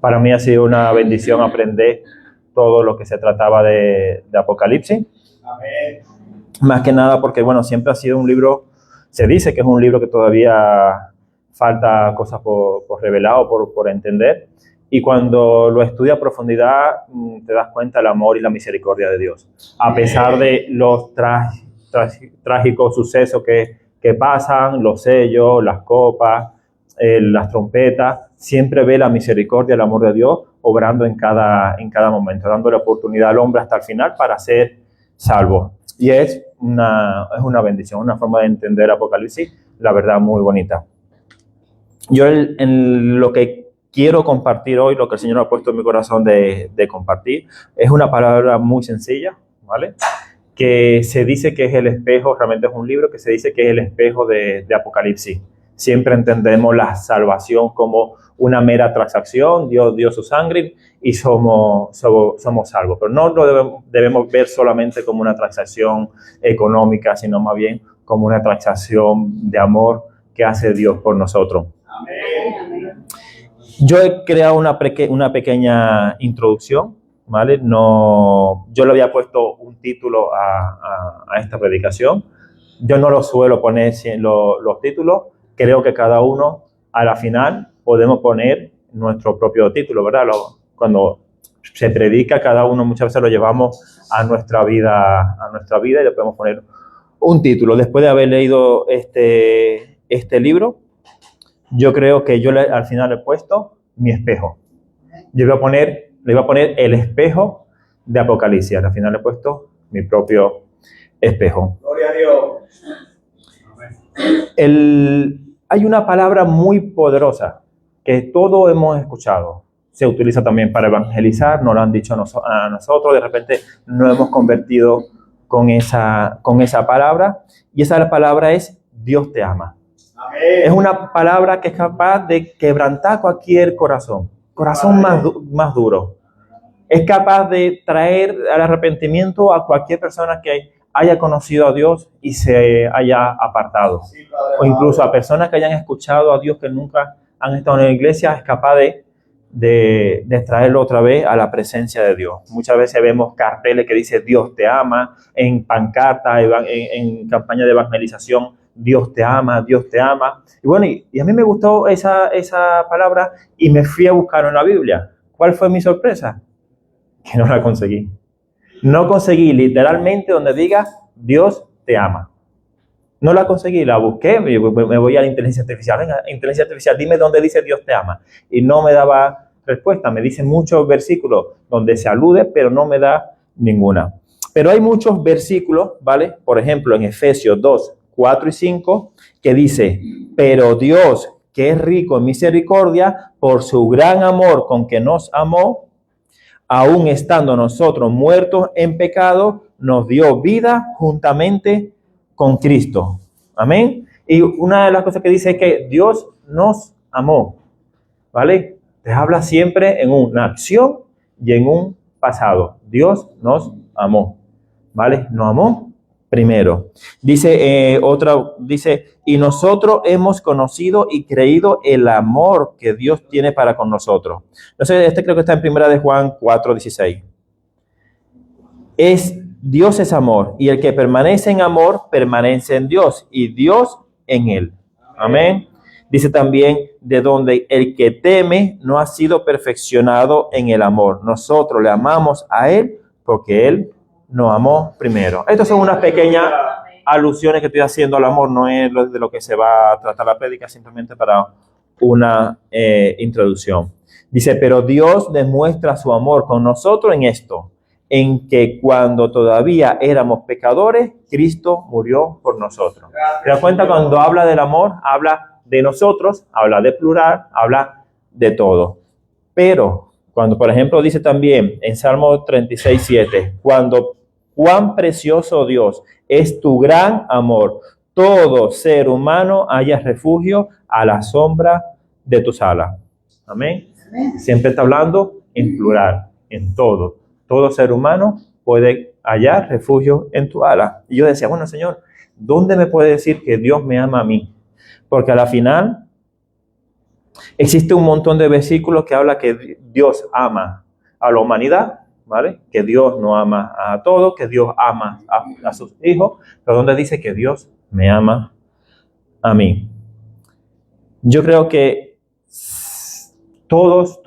Para mí ha sido una bendición aprender todo lo que se trataba de Apocalipsis. Amén. Más que nada porque, bueno, siempre ha sido un libro, se dice que es un libro que todavía falta cosas por revelar o por entender. Y cuando lo estudias a profundidad, te das cuenta del amor y la misericordia de Dios. A pesar de los trágicos sucesos que pasan, los sellos, las copas, las trompetas, siempre ve la misericordia, el amor de Dios obrando en cada momento, dándole oportunidad al hombre hasta el final para ser salvo. Y es una bendición, una forma de entender Apocalipsis, la verdad, muy bonita. Yo en lo que quiero compartir hoy, lo que el Señor ha puesto en mi corazón de compartir, es una palabra muy sencilla, ¿vale? Que se dice que es el espejo, realmente es un libro que se dice que es el espejo de Apocalipsis. Siempre entendemos la salvación como una mera transacción, Dios dio su sangre y somos salvos. Pero no lo debemos ver solamente como una transacción económica, sino más bien como una transacción de amor que hace Dios por nosotros. Amén. Yo he creado una pequeña introducción, ¿vale? No, yo le había puesto un título a esta predicación. Yo no lo suelo poner los títulos. Creo que cada uno, a la final, podemos poner nuestro propio título, ¿verdad? Cuando se predica, cada uno muchas veces lo llevamos a nuestra vida y le podemos poner un título. Después de haber leído este libro, yo creo que yo al final le he puesto mi espejo. Le iba a poner el espejo de Apocalipsis. Al final le he puesto mi propio espejo. Gloria a Dios. Hay una palabra muy poderosa que todos hemos escuchado. Se utiliza también para evangelizar, nos lo han dicho a nosotros, de repente nos hemos convertido con esa palabra, y esa palabra es Dios te ama. Amén. Es una palabra que es capaz de quebrantar cualquier corazón más duro. Es capaz de traer al arrepentimiento a cualquier persona que haya conocido a Dios y se haya apartado. Sí, o incluso a personas que hayan escuchado a Dios que nunca han estado en la iglesia, es capaz de traerlo otra vez a la presencia de Dios. Muchas veces vemos carteles que dice Dios te ama, en pancartas, en campaña de evangelización, Dios te ama, Dios te ama. Y bueno, y a mí me gustó esa palabra y me fui a buscar en la Biblia. ¿Cuál fue mi sorpresa? Que no la conseguí. No conseguí literalmente donde diga Dios te ama. No la conseguí, la busqué, me voy a la inteligencia artificial. Venga, inteligencia artificial, dime dónde dice Dios te ama. Y no me daba respuesta. Me dicen muchos versículos donde se alude, pero no me da ninguna. Pero hay muchos versículos, ¿vale? Por ejemplo, en Efesios 2, 4 y 5, que dice, pero Dios, que es rico en misericordia, por su gran amor con que nos amó, aún estando nosotros muertos en pecado, nos dio vida juntamente con Cristo. Amén. Y una de las cosas que dice es que Dios nos amó. ¿Vale? Te habla siempre en una acción y en un pasado. Dios nos amó. ¿Vale? Nos amó primero. Dice y nosotros hemos conocido y creído el amor que Dios tiene para con nosotros. Entonces, creo que está en 1 de Juan 4:16. Dios es amor, y el que permanece en amor, permanece en Dios, y Dios en él. Amén. Dice también, de donde el que teme no ha sido perfeccionado en el amor. Nosotros le amamos a él porque él nos amó primero. Estas son unas pequeñas alusiones que estoy haciendo al amor, no es de lo que se va a tratar la prédica, simplemente para una introducción. Dice, pero Dios demuestra su amor con nosotros en esto, en que cuando todavía éramos pecadores, Cristo murió por nosotros. ¿Te das cuenta? Cuando habla del amor, habla de nosotros, habla de plural, habla de todo. Pero cuando, por ejemplo, dice también en Salmo 36:7, cuán precioso Dios es tu gran amor, todo ser humano haya refugio a la sombra de tus alas. Amén. Siempre está hablando en plural, en todo. Todo ser humano puede hallar refugio en tu ala. Y yo decía, bueno, Señor, ¿dónde me puede decir que Dios me ama a mí? Porque a la final, Existe un montón de versículos que habla que Dios ama a la humanidad, ¿vale? Que Dios no ama a todos, que Dios ama a sus hijos, pero donde dice que Dios me ama a mí. Yo creo que todos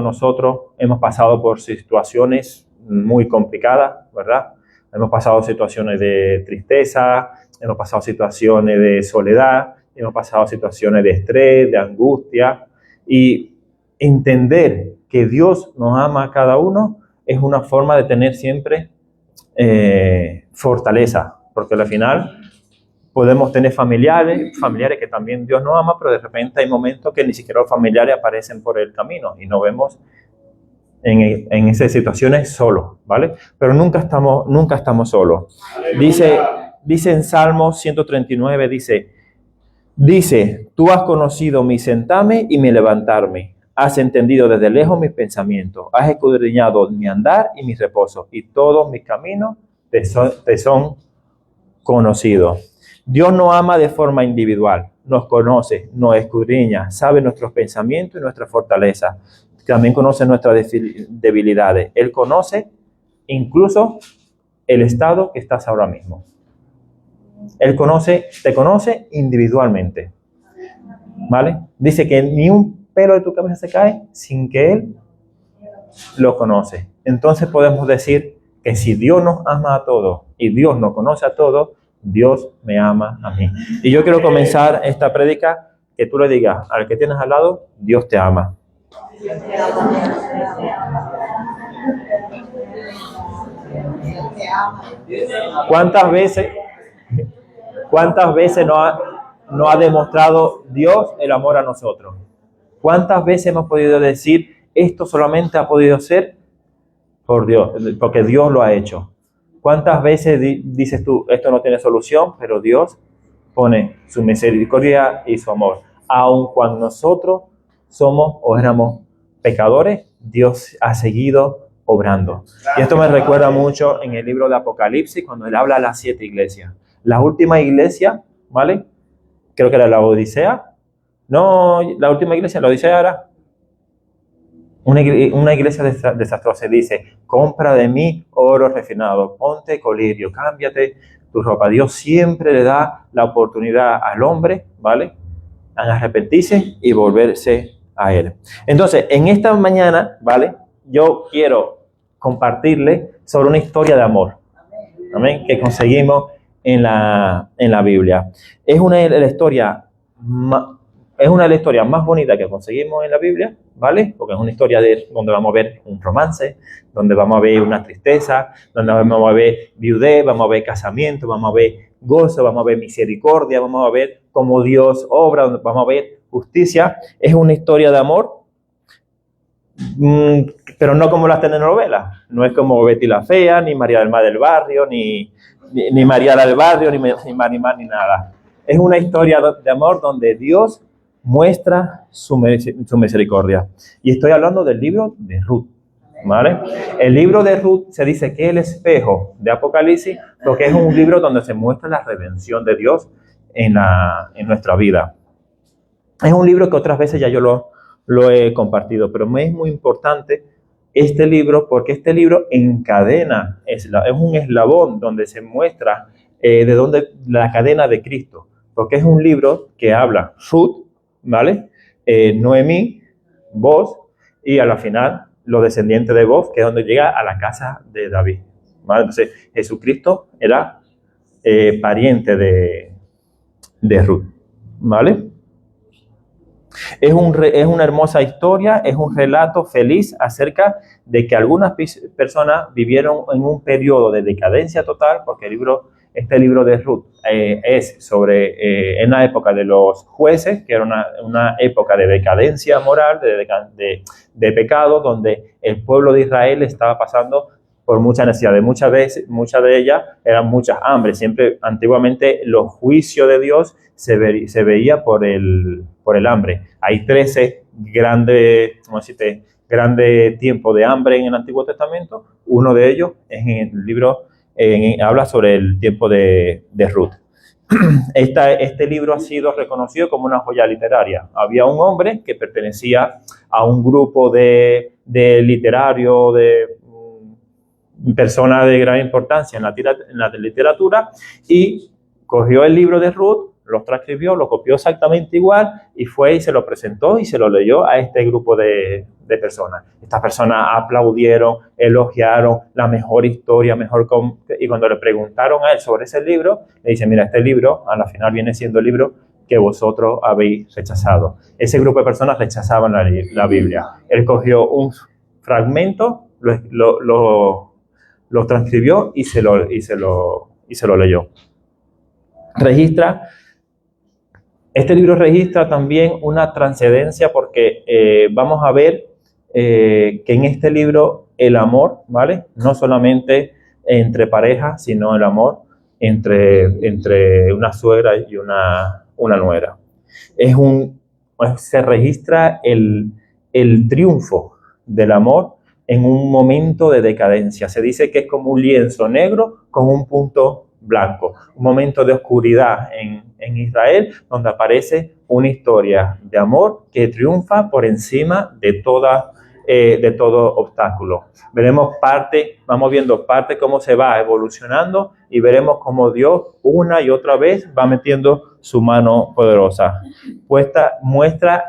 nosotros hemos pasado por situaciones muy complicadas, ¿verdad? Hemos pasado situaciones de tristeza, hemos pasado situaciones de soledad, hemos pasado situaciones de estrés, de angustia, y entender que Dios nos ama a cada uno es una forma de tener siempre fortaleza, porque al final podemos tener familiares que también Dios nos ama, pero de repente hay momentos que ni siquiera los familiares aparecen por el camino y nos vemos en esas situaciones solos, ¿vale? Pero nunca estamos solos. Dice en Salmos 139, dice, tú has conocido mi sentarme y mi levantarme, has entendido desde lejos mis pensamientos, has escudriñado mi andar y mi reposo, y todos mis caminos te son conocidos. Dios nos ama de forma individual, nos conoce, nos escudriña, sabe nuestros pensamientos y nuestra fortaleza. También conoce nuestras debilidades. Él conoce incluso el estado que estás ahora mismo. Él te conoce individualmente. ¿Vale? Dice que ni un pelo de tu cabeza se cae sin que Él lo conoce. Entonces podemos decir que si Dios nos ama a todos y Dios nos conoce a todos, Dios me ama a mí. Y yo quiero comenzar esta prédica que tú le digas al que tienes al lado, Dios te ama. ¿Cuántas veces no ha demostrado Dios el amor a nosotros? ¿Cuántas veces hemos podido decir, esto solamente ha podido ser por Dios, porque Dios lo ha hecho? ¿Cuántas veces dices tú, esto no tiene solución, pero Dios pone su misericordia y su amor? Aun cuando nosotros somos o éramos pecadores, Dios ha seguido obrando. Y esto me recuerda mucho en el libro de Apocalipsis, cuando él habla de las 7 iglesias. La última iglesia, ¿vale? Creo que era la Odisea. No, la última iglesia, la Odisea era una iglesia desastrosa. Dice, compra de mí oro refinado, ponte colirio, cámbiate tu ropa. Dios siempre le da la oportunidad al hombre, ¿vale? A arrepentirse y volverse a Él. Entonces, en esta mañana, ¿vale? Yo quiero compartirle sobre una historia de amor, ¿amén? Que conseguimos en la Biblia. Es una de las historias más bonitas que conseguimos en la Biblia, ¿vale? Porque es una historia donde vamos a ver un romance, donde vamos a ver una tristeza, donde vamos a ver viudez, vamos a ver casamiento, vamos a ver gozo, vamos a ver misericordia, vamos a ver cómo Dios obra, vamos a ver justicia. Es una historia de amor, pero no como las telenovelas. No es como Betty la Fea, ni María del Mar del Barrio, ni María del Barrio, ni Marimar, ni nada. Es una historia de amor donde Dios muestra su misericordia. Y estoy hablando del libro de Ruth, ¿vale? El libro de Ruth se dice que es el espejo de Apocalipsis, porque es un libro donde se muestra la redención de Dios en nuestra vida. Es un libro que otras veces ya yo lo he compartido, pero me es muy importante este libro porque este libro encadena, es un eslabón donde se muestra de dónde la cadena de Cristo, porque es un libro que habla Ruth, ¿vale? Noemí, Boaz, y a la final los descendientes de Boaz, que es donde llega a la casa de David, ¿vale? Entonces Jesucristo era pariente de Ruth, ¿vale? Es una hermosa historia, es un relato feliz acerca de que algunas personas vivieron en un periodo de decadencia total, porque este libro de Ruth es sobre en la época de los jueces, que era una época de decadencia moral, de pecado, donde el pueblo de Israel estaba pasando por muchas necesidades. Muchas de ellas eran muchas hambres. Siempre, antiguamente, los juicios de Dios se veía por el hambre. Hay 13 grandes tiempos de hambre en el Antiguo Testamento. Uno de ellos es en el libro, habla sobre el tiempo de Ruth. Este libro ha sido reconocido como una joya literaria. Había un hombre que pertenecía a un grupo de literario, de personas de gran importancia en la literatura, y cogió el libro de Ruth, lo transcribió, lo copió exactamente igual y fue y se lo presentó y se lo leyó a este grupo de personas. Estas personas aplaudieron, elogiaron la mejor historia, y cuando le preguntaron a él sobre ese libro, le dice, mira, este libro a la final viene siendo el libro que vosotros habéis rechazado. Ese grupo de personas rechazaban la Biblia. Él cogió un fragmento, lo transcribió y se lo leyó. Este libro registra también una trascendencia porque vamos a ver que en este libro el amor, ¿vale? No solamente entre parejas, sino el amor entre una suegra y una nuera. Se registra el triunfo del amor en un momento de decadencia. Se dice que es como un lienzo negro con un punto blanco, un momento de oscuridad en Israel, donde aparece una historia de amor que triunfa por encima de todo obstáculo. Vamos viendo parte cómo se va evolucionando y veremos cómo Dios una y otra vez va metiendo su mano poderosa. Muestra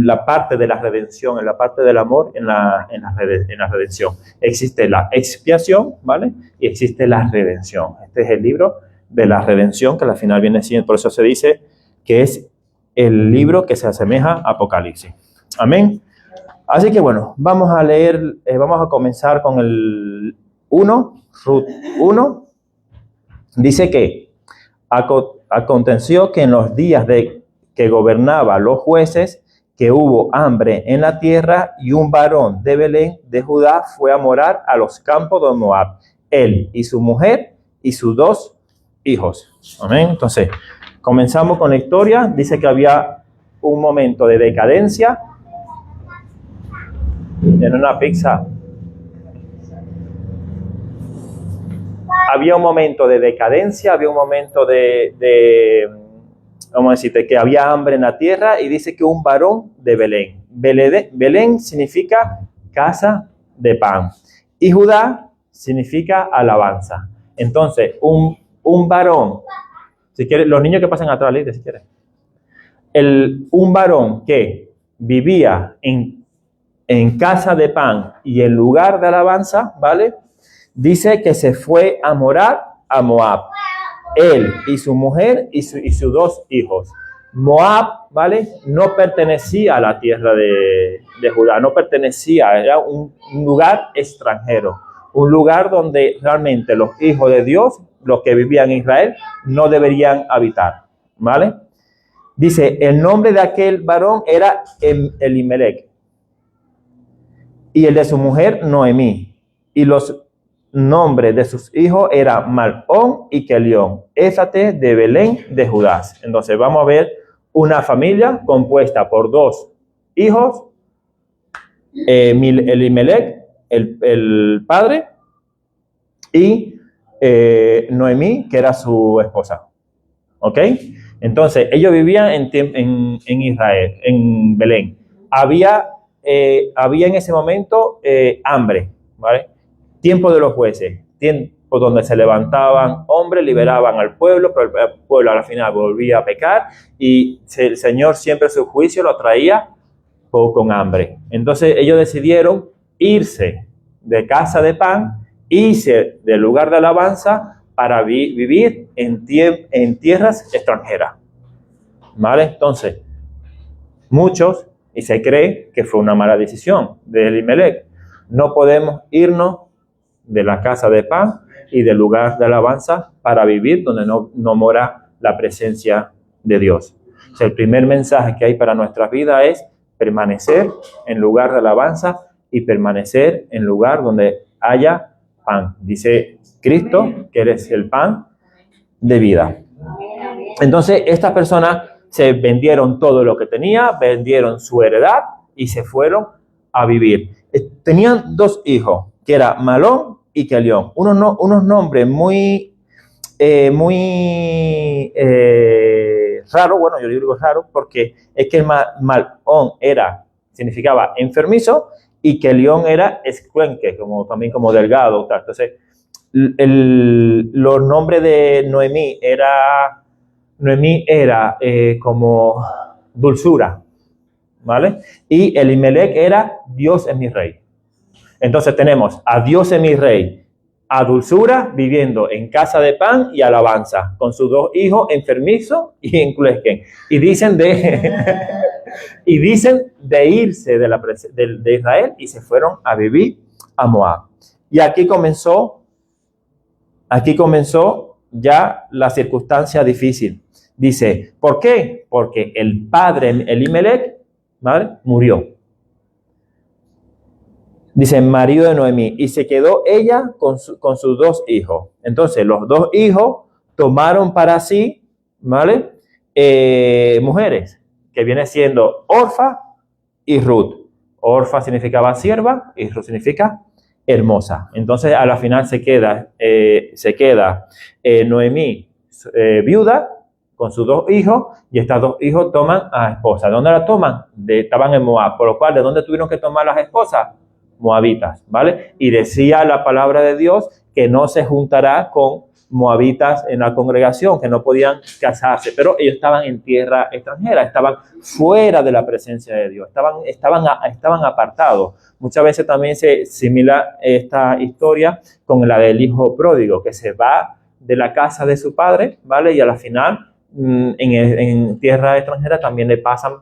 la parte de la redención, en la parte del amor, en la redención. Existe la expiación, ¿vale? Y existe la redención. Este es el libro de la redención, que al final viene siendo, por eso se dice que es el libro que se asemeja a Apocalipsis. Amén. Así que bueno, vamos a leer, vamos a comenzar con el 1, Ruth 1. Dice que aconteció que en los días que gobernaba los jueces, que hubo hambre en la tierra, y un varón de Belén de Judá fue a morar a los campos de Moab, él y su mujer y sus 2 hijos. Amén. Entonces, comenzamos con la historia. Dice que había un momento de decadencia. En una pizza. Había un momento de decadencia, había un momento vamos a decirte, que había hambre en la tierra, y dice que un varón de Belén. Belén significa casa de pan, y Judá significa alabanza. Entonces, un varón, si quieres, los niños que pasan atrás, Lidia, si quieres. Un varón que vivía en casa de pan y en lugar de alabanza, ¿vale? Dice que se fue a morar a Moab, él y su mujer y sus 2 hijos. Moab, ¿vale? No pertenecía a la tierra de Judá, no pertenecía, era un lugar extranjero, un lugar donde realmente los hijos de Dios, los que vivían en Israel, no deberían habitar, ¿vale? Dice, el nombre de aquel varón era Elimelech, y el de su mujer Noemí, y los nombres de sus hijos eran Malón y Kelión, Éfate de Belén de Judá. Entonces vamos a ver una familia compuesta por 2 hijos, Elimelech, el padre, y Noemí, que era su esposa. ¿Ok? Entonces ellos vivían en Israel, en Belén. Había en ese momento hambre, ¿vale? Tiempo de los jueces, tiempo donde se levantaban hombres, liberaban al pueblo, pero el pueblo al final volvía a pecar, y el Señor siempre su juicio lo traía con hambre. Entonces ellos decidieron irse de casa de pan, irse del lugar de alabanza para vivir en tierras extranjeras, ¿vale? Entonces, muchos, y se cree que fue una mala decisión de Elimelech. No podemos irnos de la casa de pan y del lugar de alabanza para vivir donde no mora la presencia de Dios. O sea, el primer mensaje que hay para nuestra vida es permanecer en lugar de alabanza y permanecer en lugar donde haya pan. Dice Cristo que Él es el pan de vida. Entonces, estas personas se vendieron todo lo que tenía, vendieron su heredad y se fueron a vivir. Tenían 2 hijos, que era Malón y Kelión. Unos nombres muy raro, bueno, yo digo raro porque es que Malón significaba enfermizo y Kelión era escuenque, también como delgado, tal. Entonces, los nombres de Noemí era como dulzura, ¿vale? Y Elimelech era Dios es mi rey. Entonces tenemos a Dios es mi rey, a dulzura viviendo en casa de pan y alabanza, con sus dos hijos enfermizos y enclesquen. Y dicen de irse de Israel y se fueron a vivir a Moab. Y aquí comenzó ya la circunstancia difícil. Dice, ¿por qué? Porque el padre Elimelech, ¿vale?, murió. Dice, marido de Noemí, y se quedó ella con sus dos hijos. Entonces, los dos hijos tomaron para sí, ¿vale?, mujeres, que viene siendo Orfa y Ruth. Orfa significaba sierva y Ruth significa hermosa. Entonces, a la final se queda Noemí viuda con sus dos hijos, y estos dos hijos toman a esposa. ¿De dónde la toman? Estaban en Moab, por lo cual, ¿de dónde tuvieron que tomar las esposas? Moabitas, ¿vale? Y decía la palabra de Dios que no se juntará con moabitas en la congregación, que no podían casarse, pero ellos estaban en tierra extranjera, estaban fuera de la presencia de Dios, estaban apartados. Muchas veces también se asimila esta historia con la del hijo pródigo, que se va de la casa de su padre, ¿vale? Y a la final, en tierra extranjera también le pasan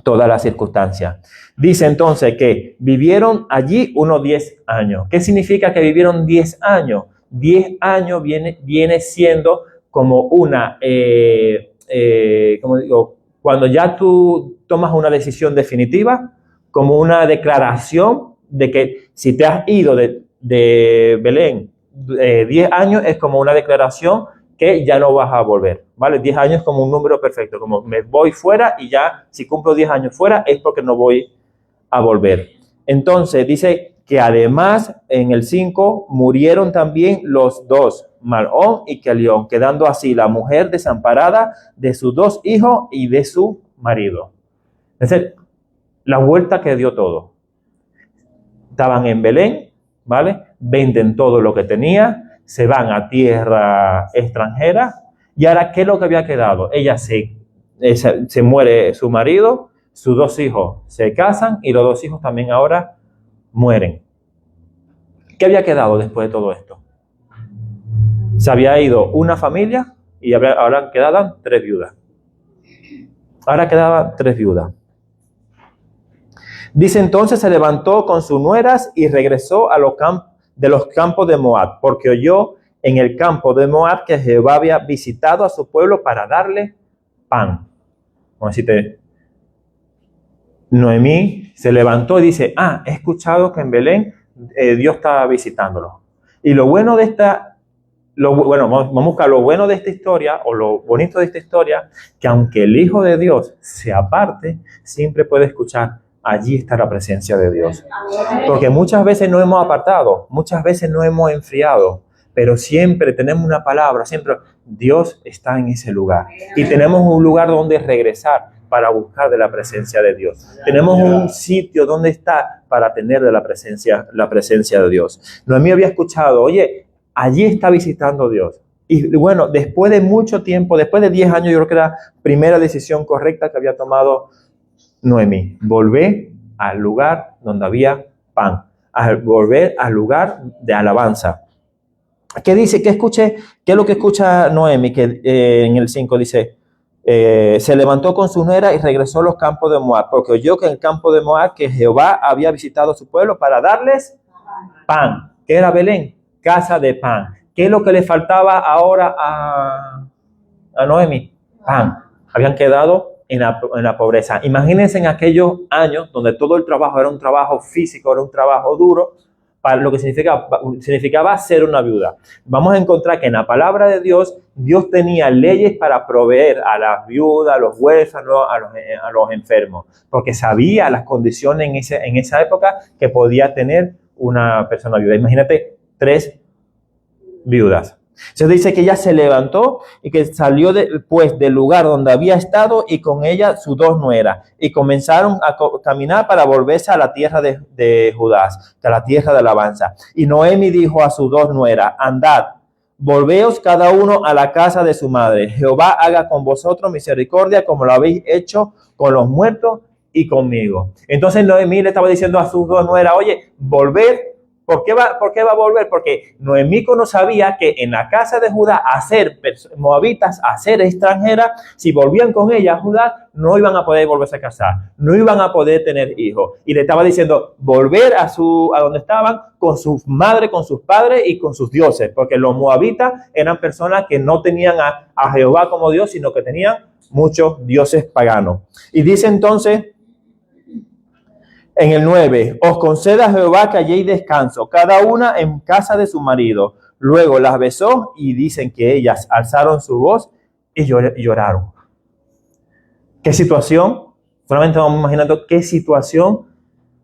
todas las circunstancias. Dice entonces que vivieron allí unos 10 años. ¿Qué significa que vivieron 10 años? 10 años viene siendo como una, como digo, cuando ya tú tomas una decisión definitiva, como una declaración de que si te has ido de Belén 10 años, es como una declaración que ya no vas a volver, ¿vale? 10 años como un número perfecto, como me voy fuera y ya si cumplo 10 años fuera es porque no voy a volver. Entonces dice que además en el 5 murieron también los dos, Malón y Kelión, quedando así la mujer desamparada de sus dos hijos y de su marido. Es decir, la vuelta que dio todo. Estaban en Belén, ¿vale? Venden todo lo que tenía, se van a tierra extranjera, y ahora, ¿qué es lo que había quedado? Ella se muere su marido, sus dos hijos se casan y los dos hijos también ahora mueren. ¿Qué había quedado después de todo esto? Se había ido una familia y ahora quedaban 3 viudas. Ahora quedaban 3 viudas. Dice entonces se levantó con sus nueras y regresó a los campos de Moab, porque oyó en el campo de Moab que Jehová había visitado a su pueblo para darle pan. Vamos a decirte, Noemí se levantó y dice, he escuchado que en Belén Dios está visitándolo. Y lo bueno de vamos a buscar lo bueno de esta historia, o lo bonito de esta historia, que aunque el Hijo de Dios se aparte, siempre puede escuchar, allí está la presencia de Dios. Porque muchas veces no hemos apartado, muchas veces no hemos enfriado, pero siempre tenemos una palabra, siempre Dios está en ese lugar. Y tenemos un lugar donde regresar para buscar de la presencia de Dios. Tenemos un sitio donde estar para tener de la presencia de Dios. Noemí había escuchado, oye, allí está visitando Dios. Y bueno, después de mucho tiempo, después de 10 años, yo creo que era la primera decisión correcta que había tomado Noemí. Volver al lugar donde había pan. Volver al lugar de alabanza. ¿Qué dice? ¿Qué es lo que escucha Noemí? Que en el 5 dice, se levantó con su nuera y regresó a los campos de Moab, porque oyó que en el campo de Moab que Jehová había visitado a su pueblo para darles pan. ¿Qué era Belén? Casa de pan. ¿Qué es lo que le faltaba ahora a Noemí? Pan. Habían quedado en la pobreza. Imagínense en aquellos años donde todo el trabajo era un trabajo físico, era un trabajo duro, para lo que significaba ser una viuda. Vamos a encontrar que en la palabra de Dios, Dios tenía leyes para proveer a las viudas, a los huérfanos, a los enfermos, porque sabía las condiciones en esa época que podía tener una persona viuda. Imagínate 3 viudas. Se dice que ella se levantó y que salió pues del lugar donde había estado y con ella sus 2 nueras y comenzaron a caminar para volverse a la tierra de Judá, a la tierra de alabanza. Y Noemi dijo a sus 2 nueras: andad, volveos cada uno a la casa de su madre. Jehová haga con vosotros misericordia como lo habéis hecho con los muertos y conmigo. Entonces Noemí le estaba diciendo a sus 2 nueras: oye, volver. ¿Por qué va a volver? Porque Noemí no sabía que en la casa de Judá, a ser moabitas, a ser extranjeras, si volvían con ella a Judá, no iban a poder volverse a casar, no iban a poder tener hijos. Y le estaba diciendo volver a donde estaban, con su madre, con sus padres y con sus dioses, porque los moabitas eran personas que no tenían a Jehová como Dios, sino que tenían muchos dioses paganos. Y dice entonces en el 9, os conceda Jehová que halléis descanso, cada una en casa de su marido. Luego las besó y dicen que ellas alzaron su voz y lloraron. ¿Qué situación? Solamente vamos imaginando qué situación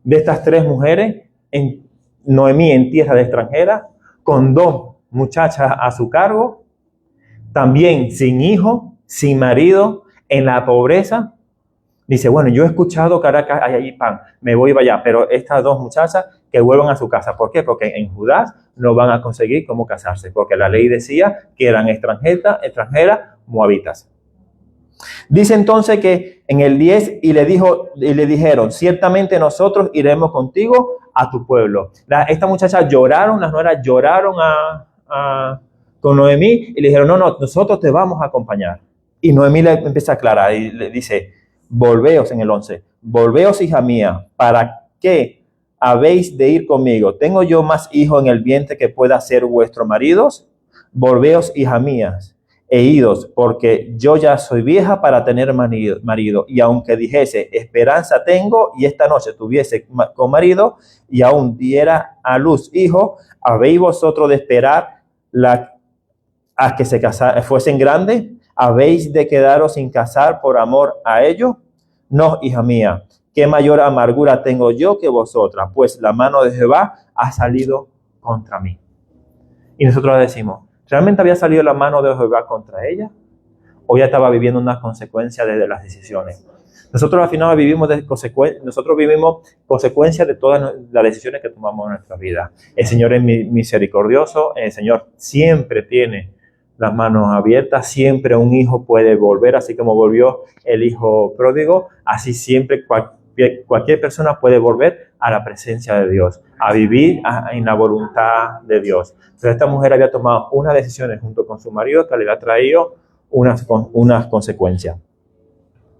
de estas 3 mujeres, en Noemí en tierra de extranjera, con 2 muchachas a su cargo, también sin hijo, sin marido, en la pobreza. Dice, bueno, yo he escuchado que ahora hay allí pan, me voy para allá, pero estas 2 muchachas que vuelvan a su casa. ¿Por qué? Porque en Judá no van a conseguir cómo casarse, porque la ley decía que eran extranjeras, moabitas. Dice entonces que en el 10, y le dijeron, ciertamente nosotros iremos contigo a tu pueblo. Estas muchachas lloraron, las nueras lloraron con Noemí y le dijeron, no, nosotros te vamos a acompañar. Y Noemí le empieza a aclarar y le dice, volveos en el 11, volveos, hija mía, ¿para qué habéis de ir conmigo? ¿Tengo yo más hijos en el vientre que pueda ser vuestros maridos? Volveos, hija mías, e idos, porque yo ya soy vieja para tener marido. Y aunque dijese, esperanza tengo, y esta noche tuviese con marido, y aún diera a luz hijo, ¿habéis vosotros de esperar a que se fuesen grandes? ¿Habéis de quedaros sin casar por amor a ellos? No, hija mía, qué mayor amargura tengo yo que vosotras, pues la mano de Jehová ha salido contra mí. Y nosotros decimos, ¿realmente había salido la mano de Jehová contra ella? ¿O ya estaba viviendo una consecuencia de las decisiones? Nosotros al final vivimos consecuencias de todas las decisiones que tomamos en nuestra vida. El Señor es misericordioso, el Señor siempre tiene las manos abiertas, siempre un hijo puede volver, así como volvió el hijo pródigo, así siempre cualquier persona puede volver a la presencia de Dios, a vivir en la voluntad de Dios. Pero esta mujer había tomado unas decisiones junto con su marido que le había traído unas consecuencias.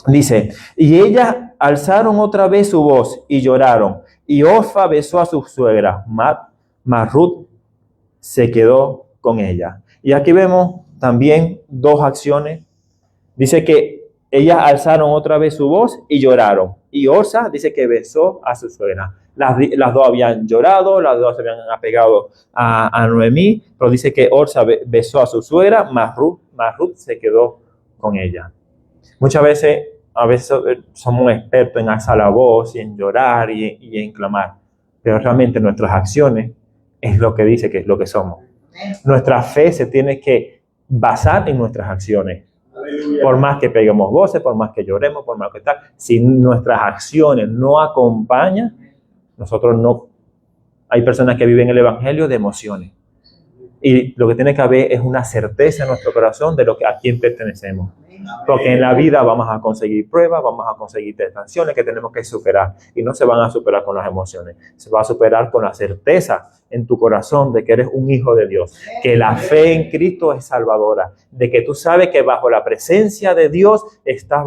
Dice, y ellas alzaron otra vez su voz y lloraron, y Orfa besó a su suegra, mas Ruth se quedó con ella. Y aquí vemos también 2 acciones. Dice que ellas alzaron otra vez su voz y lloraron. Y Orfa dice que besó a su suegra. Las 2 habían llorado, las 2 se habían apegado a Noemí, pero dice que Orfa besó a su suegra, mas Ruth se quedó con ella. Muchas veces, somos expertos en alzar la voz y en llorar y en clamar, pero realmente nuestras acciones es lo que dice que es lo que somos. Nuestra fe se tiene que basar en nuestras acciones. Por más que peguemos voces, por más que lloremos, por más que tal, si nuestras acciones no acompañan, nosotros no. Hay personas que viven el evangelio de emociones. Y lo que tiene que haber es una certeza en nuestro corazón de a quién pertenecemos. Porque en la vida vamos a conseguir pruebas, vamos a conseguir tentaciones que tenemos que superar. Y no se van a superar con las emociones. Se va a superar con la certeza en tu corazón de que eres un hijo de Dios. Que la fe en Cristo es salvadora. De que tú sabes que bajo la presencia de Dios estás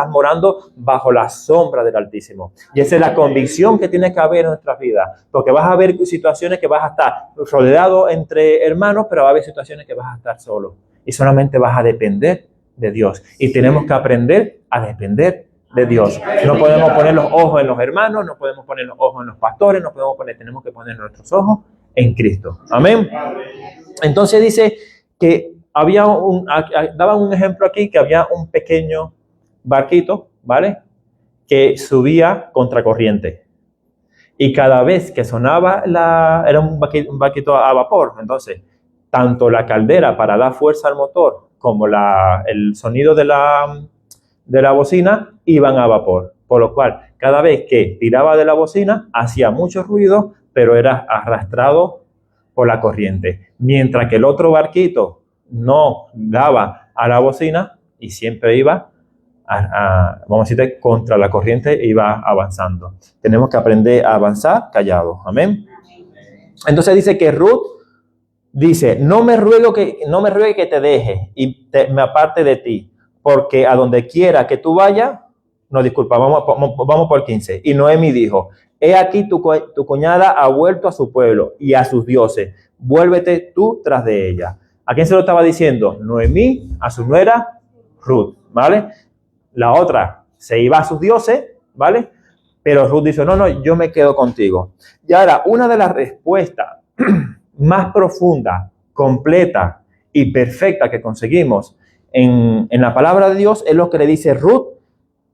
morando bajo la sombra del Altísimo. Y esa es la convicción que tiene que haber en nuestras vidas. Porque vas a ver situaciones que vas a estar rodeado entre hermanos, pero va a haber situaciones que vas a estar solo. Y solamente vas a depender de Dios. Y tenemos que aprender a depender de Dios. No podemos poner los ojos en los hermanos, no podemos poner los ojos en los pastores, tenemos que poner nuestros ojos en Cristo. Amén. Entonces dice que daban un ejemplo aquí, que había un pequeño barquito, ¿vale? Que subía contracorriente. Y cada vez que sonaba, era un barquito a vapor. Entonces, tanto la caldera para dar fuerza al motor como el sonido de la bocina iban a vapor. Por lo cual, cada vez que tiraba de la bocina, hacía mucho ruido, pero era arrastrado por la corriente. Mientras que el otro barquito no daba a la bocina y siempre iba vamos a decir, contra la corriente e iba avanzando. Tenemos que aprender a avanzar callados. Amén. Entonces dice que Ruth dice, no me ruegue que te deje y me aparte de ti, porque a donde quiera que tú vayas, no, disculpa, vamos por 15. Y Noemi dijo, he aquí tu cuñada ha vuelto a su pueblo y a sus dioses, vuélvete tú tras de ella. ¿A quién se lo estaba diciendo? Noemí a su nuera Ruth, ¿vale? La otra se iba a sus dioses, ¿vale? Pero Ruth dice, no, yo me quedo contigo. Y ahora, una de las respuestas más profunda, completa y perfecta que conseguimos en la palabra de Dios es lo que le dice Ruth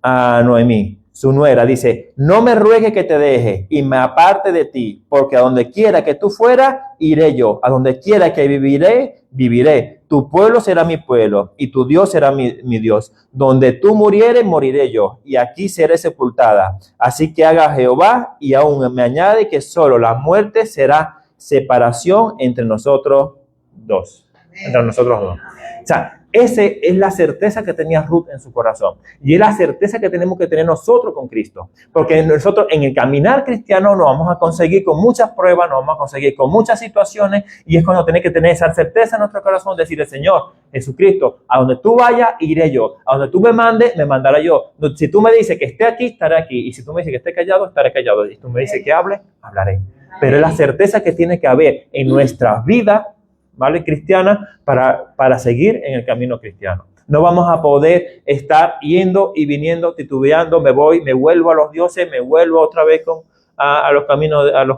a Noemí, su nuera. Dice, no me ruegue que te deje y me aparte de ti, porque a donde quiera que tú fueras, iré yo. A donde quiera que viviré. Tu pueblo será mi pueblo y tu Dios será mi Dios. Donde tú murieres, moriré yo, y aquí seré sepultada. Así que haga Jehová, y aún me añade que solo la muerte será separación entre nosotros dos. Entre nosotros dos. O sea, esa es la certeza que tenía Ruth en su corazón. Y es la certeza que tenemos que tener nosotros con Cristo. Porque nosotros en el caminar cristiano nos vamos a conseguir con muchas pruebas, nos vamos a conseguir con muchas situaciones. Y es cuando tenemos que tener esa certeza en nuestro corazón, decirle, Señor, Jesucristo, a donde tú vayas, iré yo. A donde tú me mandes, me mandaré yo. Si tú me dices que esté aquí, estaré aquí. Y si tú me dices que esté callado, estaré callado. Y si tú me dices que hable, hablaré. Pero es la certeza que tiene que haber en nuestras vidas, ¿vale? Cristiana, para seguir en el camino cristiano. No vamos a poder estar yendo y viniendo, titubeando, me vuelvo a los dioses, me vuelvo otra vez a los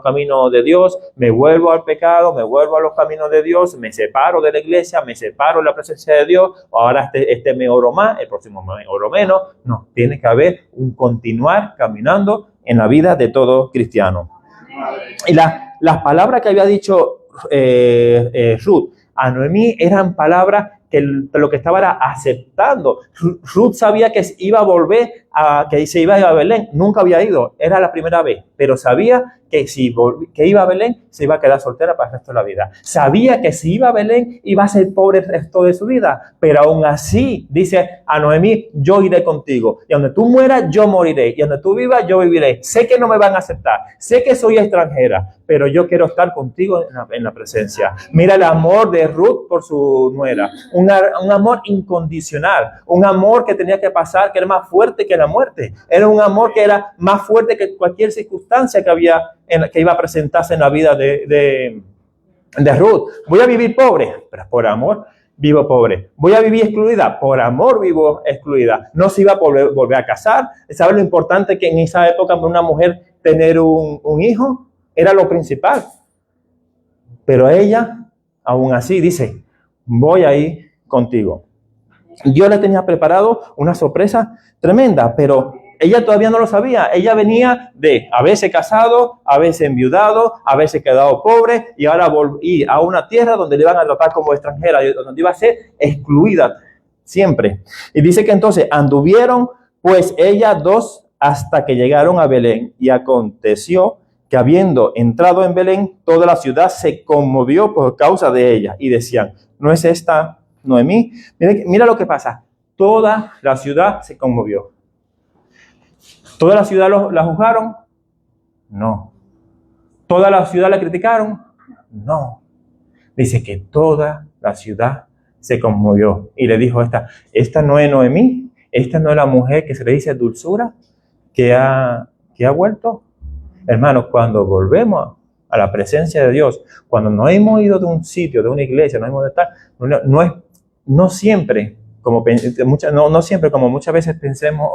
caminos de Dios, me vuelvo al pecado, me vuelvo a los caminos de Dios, me separo de la iglesia, me separo de la presencia de Dios, ahora me oro más, el próximo me oro menos. No, tiene que haber un continuar caminando en la vida de todo cristiano. Y las palabras que había dicho Ruth a Noemí eran palabras que lo que estaba era aceptando. Ruth sabía que iba a volver, que se iba a ir a Belén. Nunca había ido, era la primera vez, pero sabía que iba a Belén, se iba a quedar soltera para el resto de la vida. Sabía que si iba a Belén, iba a ser pobre el resto de su vida, pero aún así dice a Noemí, yo iré contigo, y donde tú mueras, yo moriré, y donde tú vivas, yo viviré. Sé que no me van a aceptar, sé que soy extranjera, pero yo quiero estar contigo en la presencia. Mira el amor de Ruth por su nuera, un amor incondicional, un amor que tenía que pasar, que era más fuerte que la muerte, era un amor que era más fuerte que cualquier circunstancia que iba a presentarse en la vida de Ruth. Voy a vivir pobre, pero por amor vivo pobre. Voy a vivir excluida, por amor vivo excluida. No se iba a volver a casar. ¿Sabes lo importante que en esa época una mujer tener un hijo? Era lo principal. Pero ella, aún así, dice, voy a ir contigo. Dios le tenía preparado una sorpresa tremenda, pero ella todavía no lo sabía. Ella venía de haberse casado, haberse enviudado, haberse quedado pobre y ahora volver a una tierra donde le iban a tratar como extranjera, donde iba a ser excluida siempre. Y dice que entonces anduvieron pues ellas dos hasta que llegaron a Belén, y aconteció que habiendo entrado en Belén, toda la ciudad se conmovió por causa de ella y decían, ¿no es esta Noemí? Mira lo que pasa. Toda la ciudad se conmovió. ¿Toda la ciudad la juzgaron? No. ¿Toda la ciudad la criticaron? No. Dice que toda la ciudad se conmovió y le dijo esta no es Noemí, esta no es la mujer que se le dice dulzura, que ha vuelto. Hermanos, cuando volvemos a la presencia de Dios, cuando nos hemos ido de un sitio, de una iglesia, nos hemos de estar, no siempre, no siempre como muchas veces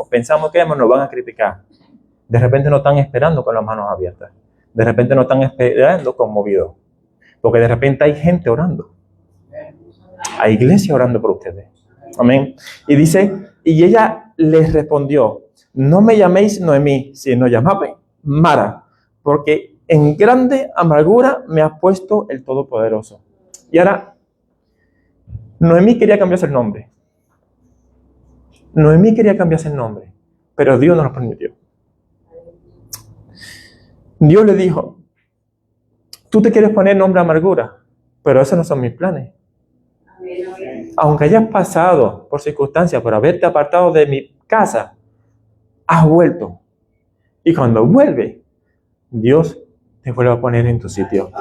pensamos que nos van a criticar. De repente no están esperando con las manos abiertas. De repente no están esperando conmovidos. Porque de repente hay gente orando. Hay iglesia orando por ustedes. Amén. Y dice, y ella les respondió, no me llaméis Noemí, sino llamadme Mara, porque en grande amargura me ha puesto el Todopoderoso. Y ahora, Noemí quería cambiarse el nombre. Noemí quería cambiarse el nombre, pero Dios no lo permitió. Dios le dijo, tú te quieres poner nombre amargura, pero esos no son mis planes. Aunque hayas pasado por circunstancias, por haberte apartado de mi casa, has vuelto. Y cuando vuelve, Dios te vuelve a poner en tu sitio.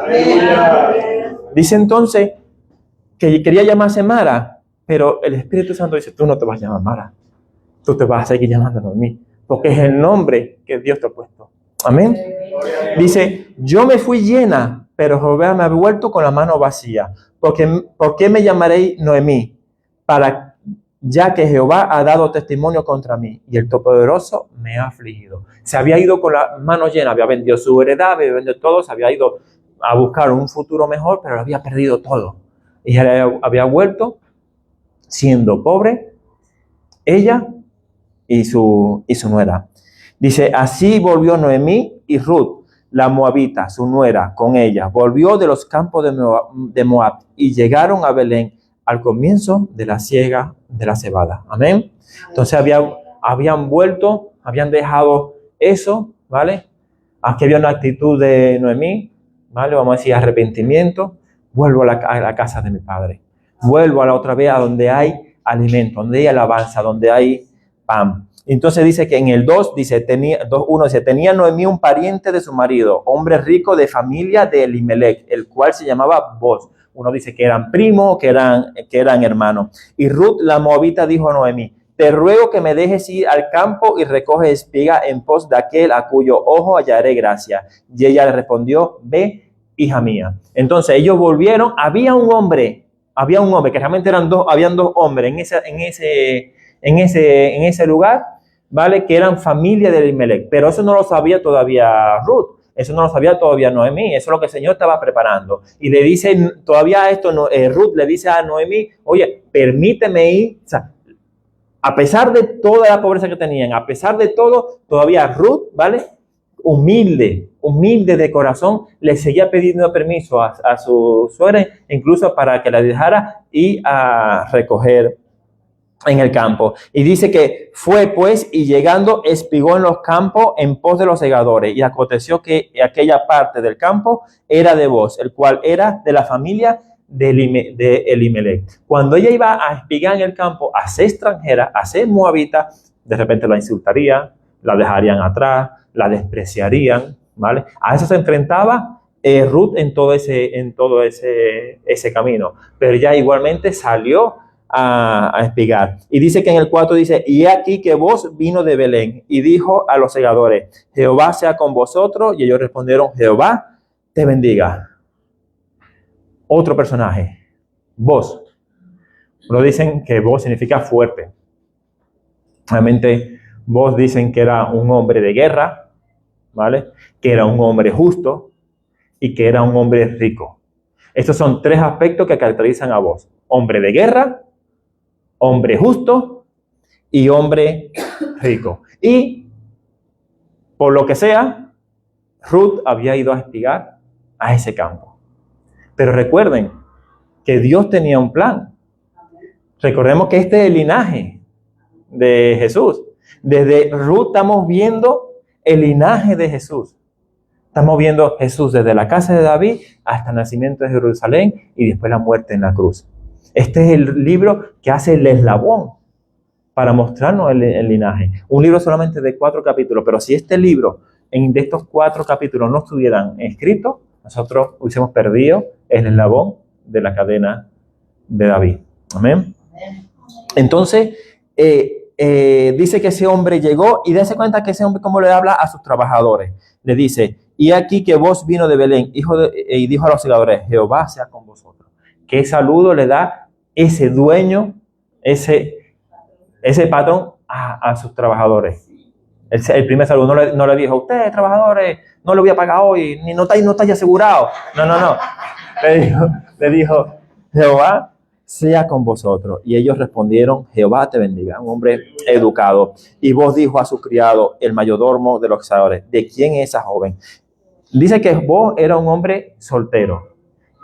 Dice entonces que quería llamarse Mara, pero el Espíritu Santo dice, tú no te vas a llamar Mara, tú te vas a seguir llamando a mí, porque es el nombre que Dios te ha puesto. Amén. Dice, yo me fui llena, pero Jehová me ha vuelto con la mano vacía. ¿Por qué me llamaré Noemí? Ya que Jehová ha dado testimonio contra mí y el Todopoderoso me ha afligido. Se había ido con la mano llena, había vendido su heredad, había vendido todo, se había ido a buscar un futuro mejor, pero lo había perdido todo. Y había vuelto siendo pobre, ella y su nuera. Dice, así volvió Noemí y Ruth, la moabita, su nuera, con ella. Volvió de los campos de Moab y llegaron a Belén al comienzo de la siega de la cebada. Amén. Entonces habían vuelto, habían dejado eso, ¿vale? Aquí había una actitud de Noemí, ¿vale? Vamos a decir arrepentimiento. Vuelvo a la casa de mi padre. Vuelvo a la otra vez a donde hay alimento, donde hay alabanza, donde hay pan. Entonces dice que en el 2, dice, 2:1 dice, tenía Noemí un pariente de su marido, hombre rico de familia de Elimelech, el cual se llamaba Boz. Uno dice que eran primos, que eran hermanos. Y Ruth la moabita dijo a Noemí, te ruego que me dejes ir al campo y recoge espiga en pos de aquel a cuyo ojo hallaré gracia. Y ella le respondió, ve, hija mía. Entonces ellos volvieron, había un hombre, que realmente habían dos hombres en ese lugar, ¿vale? Que eran familia de Elimelech, pero eso no lo sabía todavía Ruth, eso no lo sabía todavía Noemí, eso es lo que el Señor estaba preparando. Y le dice, todavía Ruth le dice a Noemí, oye, permíteme ir, o sea, a pesar de toda la pobreza que tenían, a pesar de todo, todavía Ruth, ¿vale? Humilde de corazón, le seguía pidiendo permiso a su suegra, incluso para que la dejara ir a recoger en el campo. Y dice que fue pues y llegando espigó en los campos en pos de los segadores, y aconteció que aquella parte del campo era de Boz, el cual era de la familia de Elimelech. Cuando ella iba a espigar en el campo, a ser extranjera, a ser moabita, de repente la insultarían, la dejarían atrás, la despreciarían, ¿vale? A eso se enfrentaba Ruth en todo ese camino, pero ella igualmente salió a espigar. Y dice que en el 4 dice, y aquí que Boz vino de Belén y dijo a los segadores, Jehová sea con vosotros. Y ellos respondieron, Jehová te bendiga. Otro personaje, Boz. Uno dicen que Boz significa fuerte. Realmente Boz dicen que era un hombre de guerra, ¿vale? Que era un hombre justo y que era un hombre rico. Estos son tres aspectos que caracterizan a Boz: hombre de guerra, hombre justo y hombre rico. Y por lo que sea, Ruth había ido a espigar a ese campo. Pero recuerden que Dios tenía un plan. Recordemos que este es el linaje de Jesús. Desde Ruth estamos viendo el linaje de Jesús. Estamos viendo Jesús desde la casa de David hasta el nacimiento de Jerusalén y después la muerte en la cruz. Este es el libro que hace el eslabón para mostrarnos el linaje. Un libro solamente de 4 capítulos, pero si este libro, de estos 4 capítulos no estuvieran escritos, nosotros hubiésemos perdido el eslabón de la cadena de David. Amén. Entonces, dice que ese hombre llegó y dése cuenta que ese hombre cómo le habla a sus trabajadores. Le dice, y aquí que Boz vino de Belén, y dijo a los segadores, Jehová sea con vosotros. ¿Qué saludo le da ese dueño, ese patrón a sus trabajadores? El primer saludo no le dijo, ustedes trabajadores, no le voy a pagar hoy, ni no estáis asegurado. No. Le dijo, Jehová sea con vosotros. Y ellos respondieron, Jehová te bendiga. Un hombre educado. Y Boz dijo a su criado, el mayordomo de los segadores, ¿de quién es esa joven? Dice que Boaz era un hombre soltero.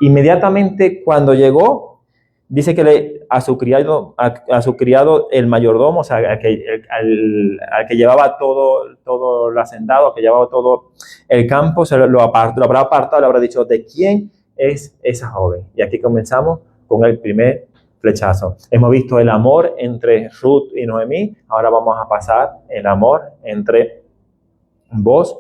Inmediatamente cuando llegó, dice que a su criado el mayordomo, o sea, al que llevaba todo el hacendado, que llevaba todo el campo, lo habrá apartado, le habrá dicho, ¿de quién es esa joven? Y aquí comenzamos con el primer flechazo. Hemos visto el amor entre Ruth y Noemí, ahora vamos a pasar el amor entre Boaz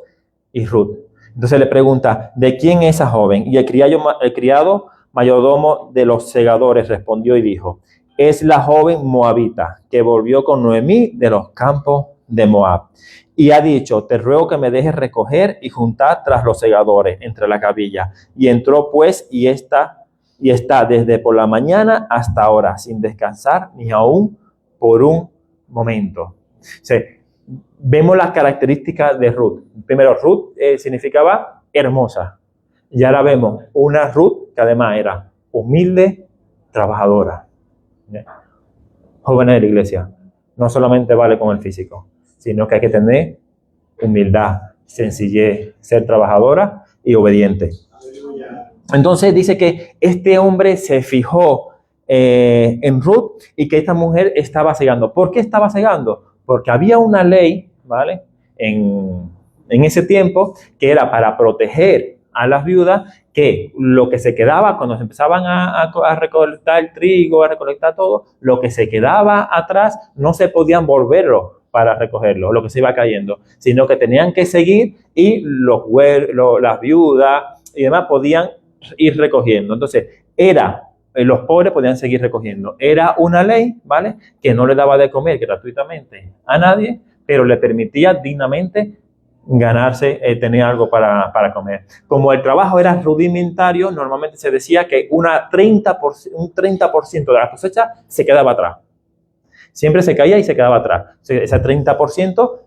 y Ruth. Entonces le pregunta, ¿de quién es esa joven? Y el criado mayordomo de los segadores respondió y dijo, es la joven moabita que volvió con Noemí de los campos de Moab. Y ha dicho, te ruego que me dejes recoger y juntar tras los segadores entre la cabilla. Y entró pues y está desde por la mañana hasta ahora, sin descansar ni aún por un momento. Sí. Vemos las características de Ruth. Primero, Ruth significaba hermosa. Y ahora vemos una Ruth que además era humilde, trabajadora. Jóvenes de la iglesia, no solamente vale con el físico, sino que hay que tener humildad, sencillez, ser trabajadora y obediente. Entonces dice que este hombre se fijó en Ruth y que esta mujer estaba cegando. ¿Por qué estaba cegando? Porque había una ley, ¿vale? En ese tiempo, que era para proteger a las viudas, que lo que se quedaba, cuando se empezaban a recolectar el trigo, a recolectar todo, lo que se quedaba atrás, no se podían volverlo para recogerlo, lo que se iba cayendo, sino que tenían que seguir y las viudas y demás podían ir recogiendo. Entonces, los pobres podían seguir recogiendo. Era una ley, ¿vale? Que no le daba de comer gratuitamente a nadie, pero le permitía dignamente ganarse, tener algo para comer. Como el trabajo era rudimentario, normalmente se decía que un 30% de la cosecha se quedaba atrás. Siempre se caía y se quedaba atrás. Ese 30%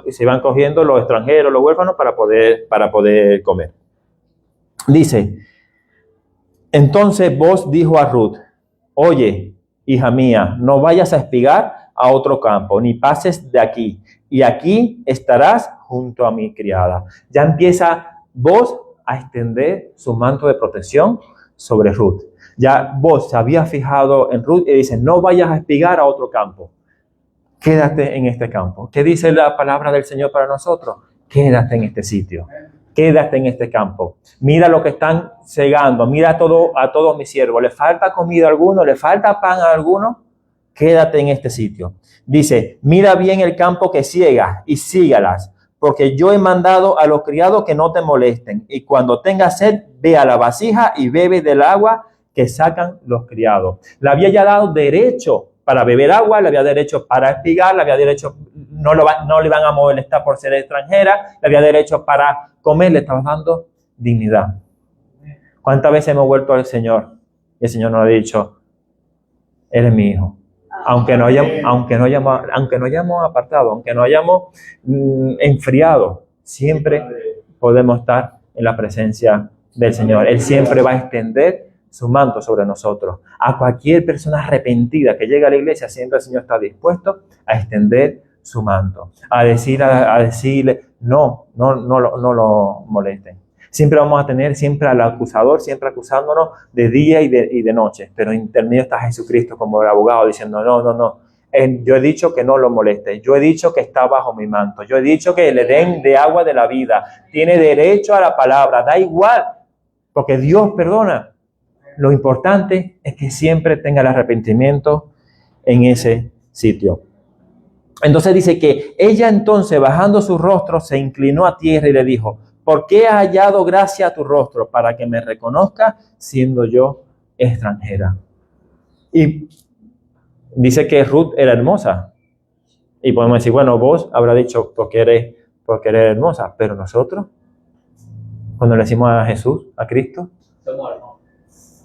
se iban cogiendo los extranjeros, los huérfanos, para poder comer. Dice, entonces Boaz dijo a Ruth, oye, hija mía, no vayas a espigar a otro campo, ni pases de aquí, y aquí estarás junto a mi criada. Ya empieza Boaz a extender su manto de protección sobre Ruth. Ya Boaz se había fijado en Ruth y dice, no vayas a espigar a otro campo, quédate en este campo. ¿Qué dice la palabra del Señor para nosotros? Quédate en este sitio. Quédate en este campo. Mira lo que están segando. Mira a todos mis siervos. ¿Le falta comida a alguno? ¿Le falta pan a alguno? Quédate en este sitio. Dice, mira bien el campo que ciegas y sígalas, porque yo he mandado a los criados que no te molesten. Y cuando tengas sed, ve a la vasija y bebe del agua que sacan los criados. Le había ya dado derecho para beber agua, le había derecho para espigar, le había derecho, no le van a molestar por ser extranjera, le había derecho para comer, le estaba dando dignidad. ¿Cuántas veces hemos vuelto al Señor y el Señor nos ha dicho, eres mi hijo? Aunque no hayamos apartado, aunque no hayamos enfriado, siempre podemos estar en la presencia del Señor. Él siempre va a extender su manto sobre nosotros. A cualquier persona arrepentida que llegue a la iglesia, siempre el Señor está dispuesto a extender su manto, a decirle, no lo molesten. Siempre vamos a tener siempre al acusador, siempre acusándonos de día y de noche, pero en medio está Jesucristo como el abogado diciendo, no. Yo he dicho que no lo moleste, yo he dicho que está bajo mi manto, yo he dicho que le den de agua de la vida, tiene derecho a la palabra, da igual, porque Dios perdona. Lo importante es que siempre tenga el arrepentimiento en ese sitio. Entonces dice que ella entonces, bajando su rostro, se inclinó a tierra y le dijo, ¿por qué has hallado gracia a tu rostro? Para que me reconozca siendo yo extranjera. Y dice que Ruth era hermosa. Y podemos decir, bueno, vos habrá dicho porque eres hermosa, pero nosotros, cuando le decimos a Jesús, a Cristo,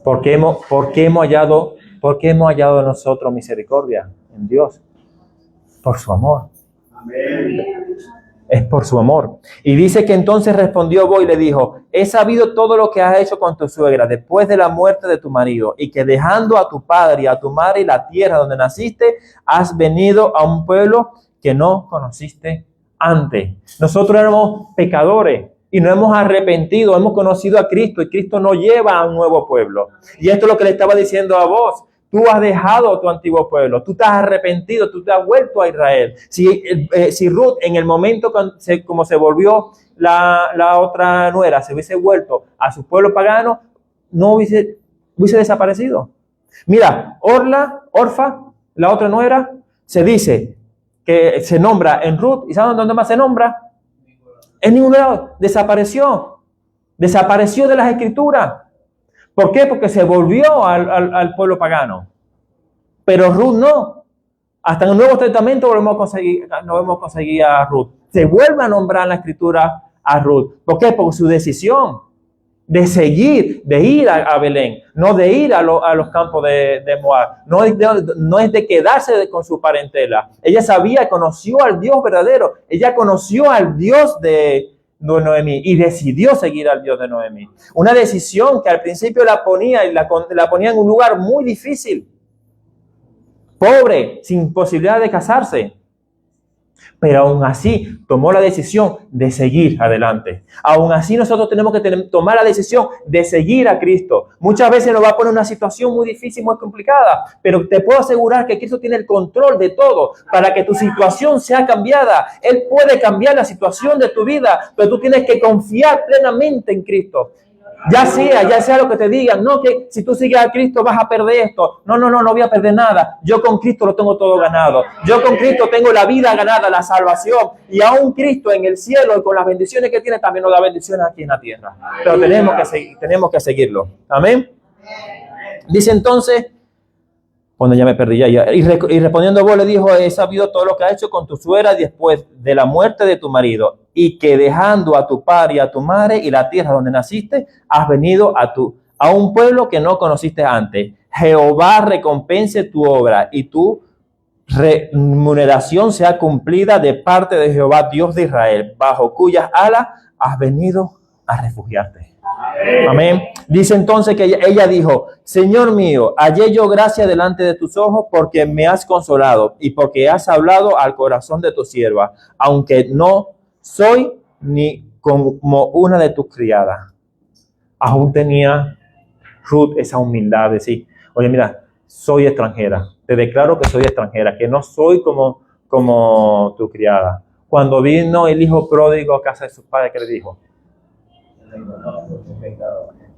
¿por qué hemos hallado en nosotros misericordia en Dios? Por su amor. Amén. Es por su amor. Y dice que entonces respondió Boaz y le dijo, he sabido todo lo que has hecho con tu suegra después de la muerte de tu marido, y que dejando a tu padre y a tu madre y la tierra donde naciste, has venido a un pueblo que no conociste antes. Nosotros éramos pecadores y nos hemos arrepentido, hemos conocido a Cristo y Cristo nos lleva a un nuevo pueblo. Y esto es lo que le estaba diciendo a vos. Tú has dejado tu antiguo pueblo, tú te has arrepentido, tú te has vuelto a Israel. Si Ruth en el momento como se volvió la otra nuera, se hubiese vuelto a su pueblo pagano, no hubiese desaparecido. Mira, Orfa, la otra nuera, se dice que se nombra en Ruth. ¿Y saben dónde más se nombra? En ningún lado. Desapareció de las escrituras. ¿Por qué? Porque se volvió al pueblo pagano. Pero Ruth no. Hasta en el Nuevo Testamento no hemos conseguido a Ruth. Se vuelve a nombrar en la escritura a Ruth. ¿Por qué? Por su decisión de seguir, de ir a Belén, no de ir a los campos de Moab. No es de quedarse con su parentela. Ella sabía, conoció al Dios verdadero. Ella conoció al Dios de Noemí y decidió seguir al Dios de Noemí. Una decisión que al principio la ponía en un lugar muy difícil, pobre, sin posibilidad de casarse. Pero aún así tomó la decisión de seguir adelante. Aún así nosotros tenemos que tomar la decisión de seguir a Cristo. Muchas veces nos va a poner una situación muy difícil, muy complicada, pero te puedo asegurar que Cristo tiene el control de todo para que tu situación sea cambiada. Él puede cambiar la situación de tu vida, pero tú tienes que confiar plenamente en Cristo. Ya sea lo que te digan, no, que si tú sigues a Cristo vas a perder esto. No voy a perder nada. Yo con Cristo lo tengo todo ganado. Yo con Cristo tengo la vida ganada, la salvación. Y aún Cristo en el cielo, y con las bendiciones que tiene, también nos da bendiciones aquí en la tierra. Pero tenemos que seguirlo. Amén. Dice entonces, cuando ya me perdí y respondiendo vos le dijo, he sabido todo lo que ha hecho con tu suegra después de la muerte de tu marido, y que dejando a tu padre y a tu madre y la tierra donde naciste, has venido a un pueblo que no conociste antes. Jehová recompense tu obra y tu remuneración sea cumplida de parte de Jehová, Dios de Israel, bajo cuyas alas has venido a refugiarte. Amén. Dice entonces que ella dijo, Señor mío, hallé yo gracia delante de tus ojos porque me has consolado y porque has hablado al corazón de tu sierva, aunque no soy ni como una de tus criadas. Aún tenía Ruth esa humildad de decir, oye, mira, soy extranjera, te declaro que soy extranjera, que no soy como tu criada. Cuando vino el hijo pródigo a casa de sus padres, ¿qué le dijo?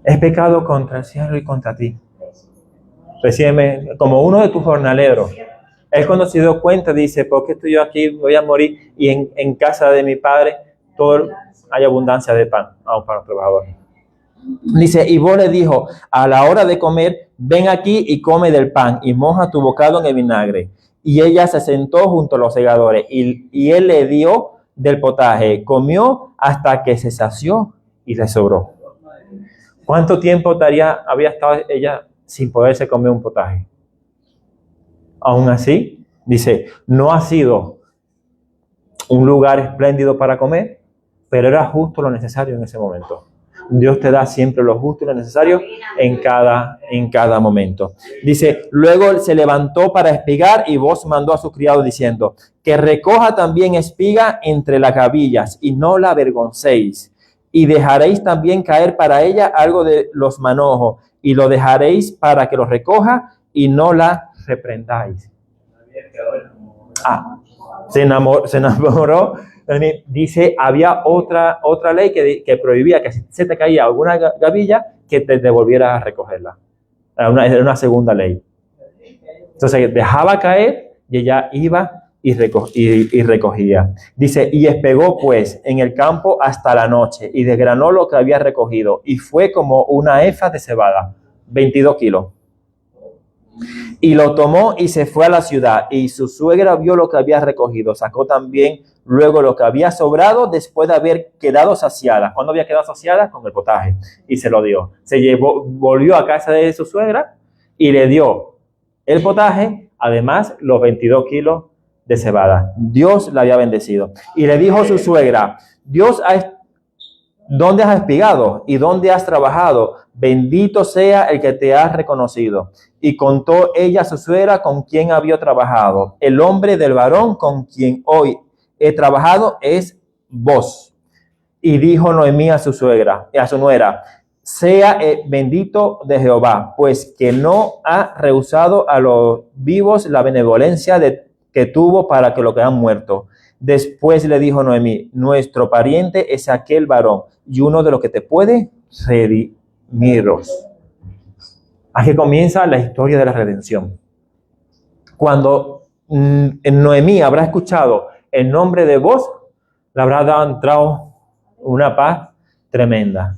Es pecado contra el cielo y contra ti. Recíbeme como uno de tus jornaleros. Él cuando se dio cuenta dice, ¿por qué estoy yo aquí? Voy a morir y en casa de mi padre hay abundancia de pan aún para los trabajadores. Dice, y vos le dijo, a la hora de comer, ven aquí y come del pan y moja tu bocado en el vinagre. Y ella se sentó junto a los segadores y él le dio del potaje. Comió hasta que se sació y le sobró. ¿Cuánto tiempo había estado ella sin poderse comer un potaje? Aún así, dice, no ha sido un lugar espléndido para comer, pero era justo lo necesario en ese momento. Dios te da siempre lo justo y lo necesario en cada momento. Dice, luego se levantó para espigar y vos mandó a su criado diciendo, que recoja también espiga entre las gavillas y no la avergoncéis. Y dejaréis también caer para ella algo de los manojos y lo dejaréis para que lo recoja y no la reprendáis. Se enamoró. Dice, había otra ley que prohibía que si se te caía alguna gavilla, que te devolvieras a recogerla. Era una segunda ley. Entonces dejaba caer y ella iba y recogía. Dice, y espegó pues en el campo hasta la noche y desgranó lo que había recogido y fue como una efa de cebada, 22 kilos. Y lo tomó y se fue a la ciudad y su suegra vio lo que había recogido, sacó también luego lo que había sobrado después de haber quedado saciada. ¿Cuándo había quedado saciada? Con el potaje. Y se lo dio. Volvió a casa de su suegra y le dio el potaje, además los 22 kilos de cebada. Dios la había bendecido. Y le dijo a su suegra, ¿dónde has espigado y dónde has trabajado? Bendito sea el que te ha reconocido. Y contó ella a su suegra con quien había trabajado. El hombre del varón con quien hoy he trabajado es vos. Y dijo Noemí a su suegra, a su nuera, sea bendito de Jehová, pues que no ha rehusado a los vivos la benevolencia que tuvo para que lo que han muerto. Después le dijo Noemí, nuestro pariente es aquel varón y uno de los que te puede redimiros. Aquí comienza la historia de la redención. Cuando Noemí habrá escuchado el nombre de Boaz, le habrá entrado una paz tremenda.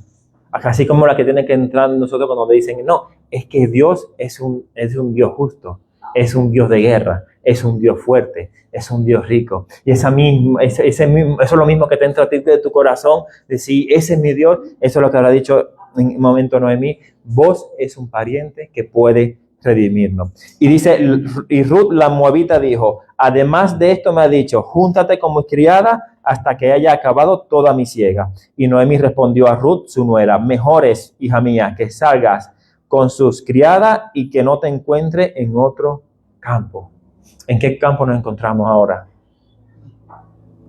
Así como la que tiene que entrar nosotros cuando dicen, no, es que Dios es un Dios justo, es un Dios de guerra, es un Dios fuerte, es un Dios rico. Y eso es lo mismo que te entra a ti de tu corazón, decir, ese es mi Dios. Eso es lo que habrá dicho en un momento Noemí, vos es un pariente que puede redimirnos. Y dice, y Ruth la moabita dijo, además de esto me ha dicho, júntate como criada hasta que haya acabado toda mi siega. Y Noemí respondió a Ruth, su nuera, mejor es, hija mía, que salgas con sus criadas y que no te encuentre en otro campo. ¿En qué campo nos encontramos ahora?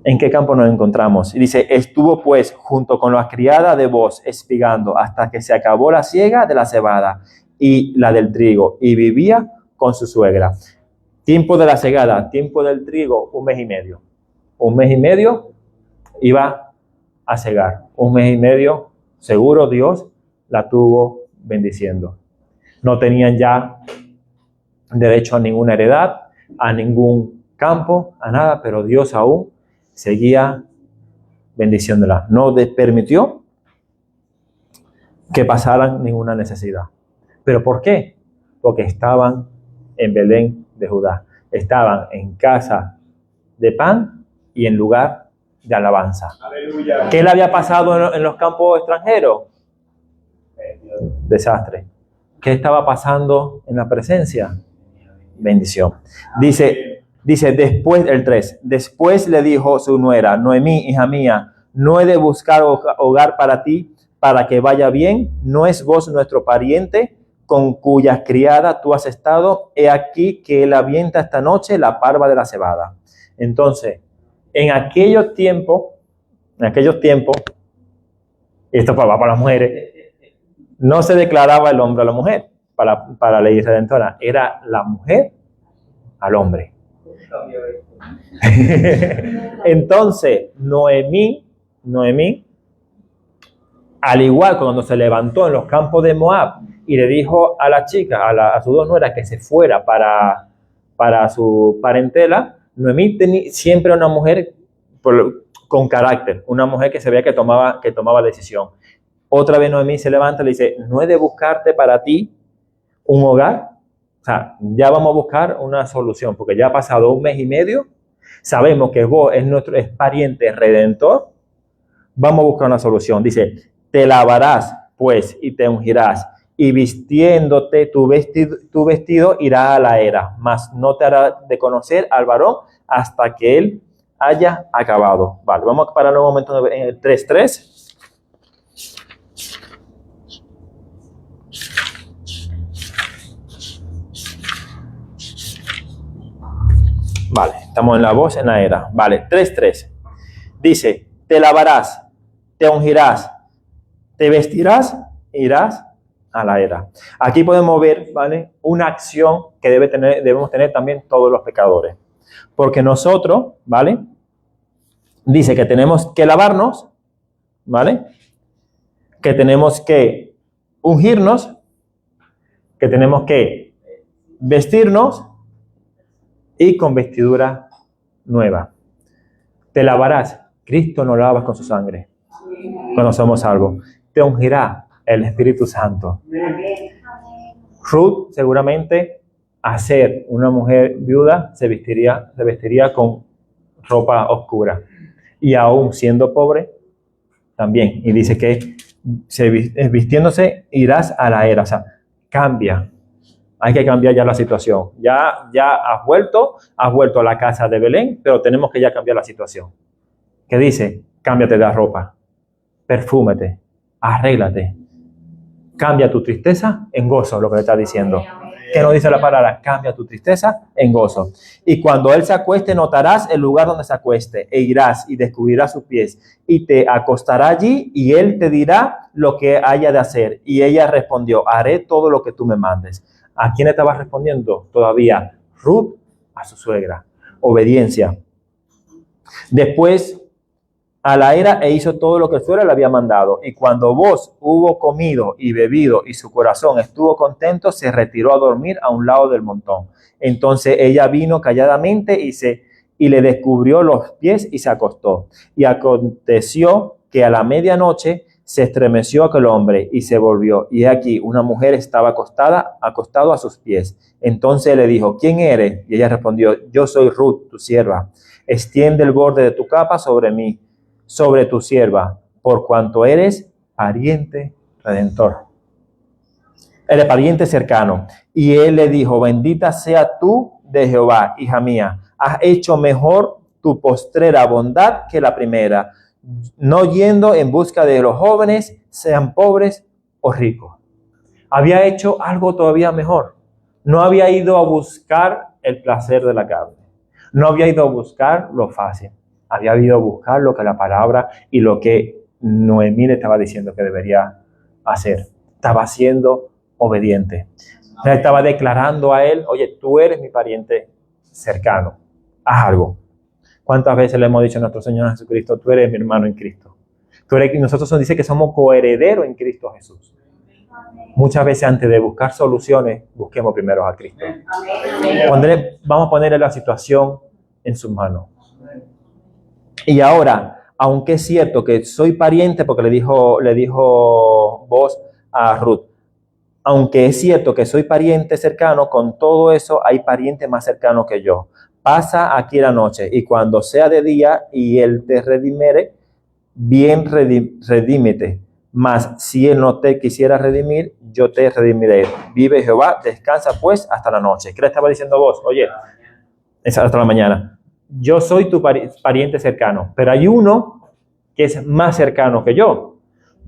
¿En qué campo nos encontramos? Y dice, estuvo pues junto con las criadas de Boaz espigando hasta que se acabó la siega de la cebada y la del trigo, y vivía con su suegra. Tiempo de la segada, tiempo del trigo, 1 mes y medio. 1 mes y medio iba a segar. 1 mes y medio, seguro Dios la tuvo bendiciendo. No tenían ya derecho a ninguna heredad, a ningún campo, a nada, pero Dios aún seguía bendiciéndola. No permitió que pasaran ninguna necesidad. ¿Pero por qué? Porque estaban en Belén de Judá. Estaban en casa de pan y en lugar de alabanza. Aleluya. ¿Qué le había pasado en los campos extranjeros? Desastre. ¿Qué estaba pasando en la presencia? Bendición. Dice después, el 3, después le dijo su nuera, Noemí, hija mía, no he de buscar hogar para ti, para que vaya bien, no es vos nuestro pariente, con cuyas criadas tú has estado, he aquí que él avienta esta noche la parva de la cebada. Entonces, en aquellos tiempos, esto para las mujeres, no se declaraba el hombre a la mujer, para la ley redentora, era la mujer al hombre. Entonces, Noemí, al igual cuando se levantó en los campos de Moab y le dijo a la chica, a sus dos nueras, que se fuera para su parentela, Noemí siempre una mujer con carácter, una mujer que se veía que tomaba decisión. Otra vez Noemí se levanta y le dice, no he de buscarte para ti un hogar. O sea, ya vamos a buscar una solución, porque ya ha pasado 1 mes y medio, sabemos que vos es pariente redentor, vamos a buscar una solución. Dice, te lavarás pues y te ungirás, y vistiéndote tu vestido irá a la era, mas no te hará de conocer al varón hasta que él haya acabado. Vale, vamos a parar un momento en el 3.3. Vale, estamos en la voz, en la era. Vale, 3.3. Dice, te lavarás, te ungirás, te vestirás, irás a la era. Aquí podemos ver, ¿vale?, una acción que debemos tener también todos los pecadores. Porque nosotros, ¿vale?, dice que tenemos que lavarnos, ¿vale?, que tenemos que ungirnos, que tenemos que vestirnos y con vestidura nueva. Te lavarás. Cristo nos lava con su sangre cuando somos salvos. Te ungirá el Espíritu Santo. Ruth, seguramente, a ser una mujer viuda, se vestiría con ropa oscura. Y aún siendo pobre, también. Y dice que vistiéndose irás a la era. O sea, cambia. Hay que cambiar ya la situación. Ya has vuelto a la casa de Belén, pero tenemos que ya cambiar la situación. ¿Qué dice? Cámbiate de ropa, perfúmete, arréglate. Cambia tu tristeza en gozo, lo que le está diciendo. ¿Qué nos dice la palabra? Cambia tu tristeza en gozo. Y cuando él se acueste, notarás el lugar donde se acueste, e irás y descubrirás sus pies, y te acostará allí, y él te dirá lo que haya de hacer. Y ella respondió, haré todo lo que tú me mandes. ¿A quién estaba respondiendo? Todavía Ruth, a su suegra. Obediencia. Después a la era e hizo todo lo que el suegro le había mandado. Y cuando Booz hubo comido y bebido y su corazón estuvo contento, se retiró a dormir a un lado del montón. Entonces ella vino calladamente y le descubrió los pies y se acostó. Y aconteció que a la medianoche se estremeció aquel hombre y se volvió. Y aquí una mujer estaba acostado a sus pies. Entonces le dijo, ¿quién eres? Y ella respondió, yo soy Ruth, tu sierva. Extiende el borde de tu capa sobre mí, sobre tu sierva, por cuanto eres pariente redentor. Eres pariente cercano. Y él le dijo, bendita sea tú de Jehová, hija mía. Has hecho mejor tu postrera bondad que la primera, no yendo en busca de los jóvenes, sean pobres o ricos. Había hecho algo todavía mejor. No había ido a buscar el placer de la carne. No había ido a buscar lo fácil. Había ido a buscar lo que la palabra y lo que Noemí le estaba diciendo que debería hacer. Estaba siendo obediente. Le estaba declarando a él, oye, tú eres mi pariente cercano. Haz algo. ¿Cuántas veces le hemos dicho a nuestro Señor Jesucristo, tú eres mi hermano en Cristo? Nosotros nos dice que somos coherederos en Cristo Jesús. Muchas veces antes de buscar soluciones, busquemos primero a Cristo. Vamos a ponerle la situación en sus manos. Y ahora, aunque es cierto que soy pariente, porque le dijo Booz a Ruth, aunque es cierto que soy pariente cercano, con todo eso hay parientes más cercanos que yo. Pasa aquí la noche, y cuando sea de día y él te redimiere, bien redímete. Mas si él no te quisiera redimir, yo te redimiré. Vive Jehová, descansa pues hasta la noche. ¿Qué le estaba diciendo Booz? Oye, es hasta la mañana. Yo soy tu pariente cercano, pero hay uno que es más cercano que yo.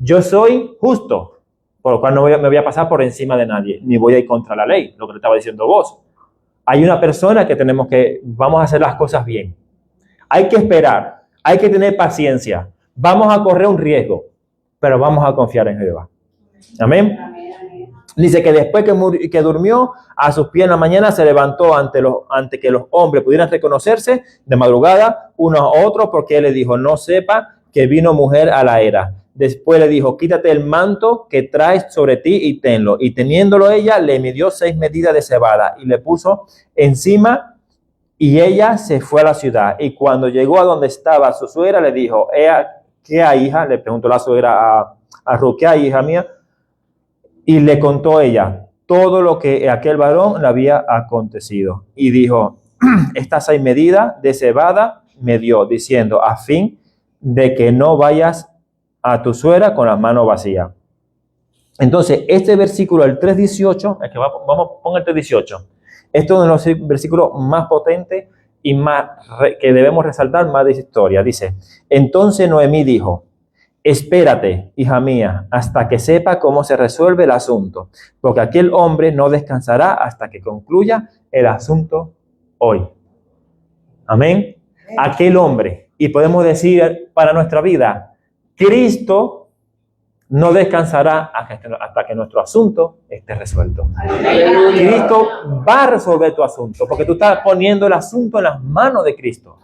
Yo soy justo, por lo cual no me voy a pasar por encima de nadie, ni voy a ir contra la ley, lo que le estaba diciendo Booz. Hay una persona que vamos a hacer las cosas bien. Hay que esperar, hay que tener paciencia. Vamos a correr un riesgo, pero vamos a confiar en Jehová. Amén. Dice que después que durmió, a sus pies en la mañana se levantó ante que los hombres pudieran reconocerse de madrugada unos a otros, porque él le dijo, no sepa que vino mujer a la era. Después le dijo, quítate el manto que traes sobre ti y tenlo. Y teniéndolo ella, le midió 6 medidas de cebada y le puso encima, y ella se fue a la ciudad. Y cuando llegó a donde estaba su suegra, le dijo, ¿qué hay, hija? Le preguntó la suegra a Ruth, ¿qué hay, hija mía? Y le contó ella todo lo que a aquel varón le había acontecido. Y dijo, estas 6 medidas de cebada me dio, diciendo, a fin de que no vayas a tu suegra con las manos vacías. Entonces, este versículo, el 3:18, es que ponga el 3:18. Esto es uno de los versículos más potentes y más que debemos resaltar más de esa historia. Dice, entonces Noemí dijo, espérate, hija mía, hasta que sepa cómo se resuelve el asunto, porque aquel hombre no descansará hasta que concluya el asunto hoy. Amén. Aquel hombre, y podemos decir para nuestra vida, Cristo no descansará hasta que nuestro asunto esté resuelto. Cristo va a resolver tu asunto, porque tú estás poniendo el asunto en las manos de Cristo.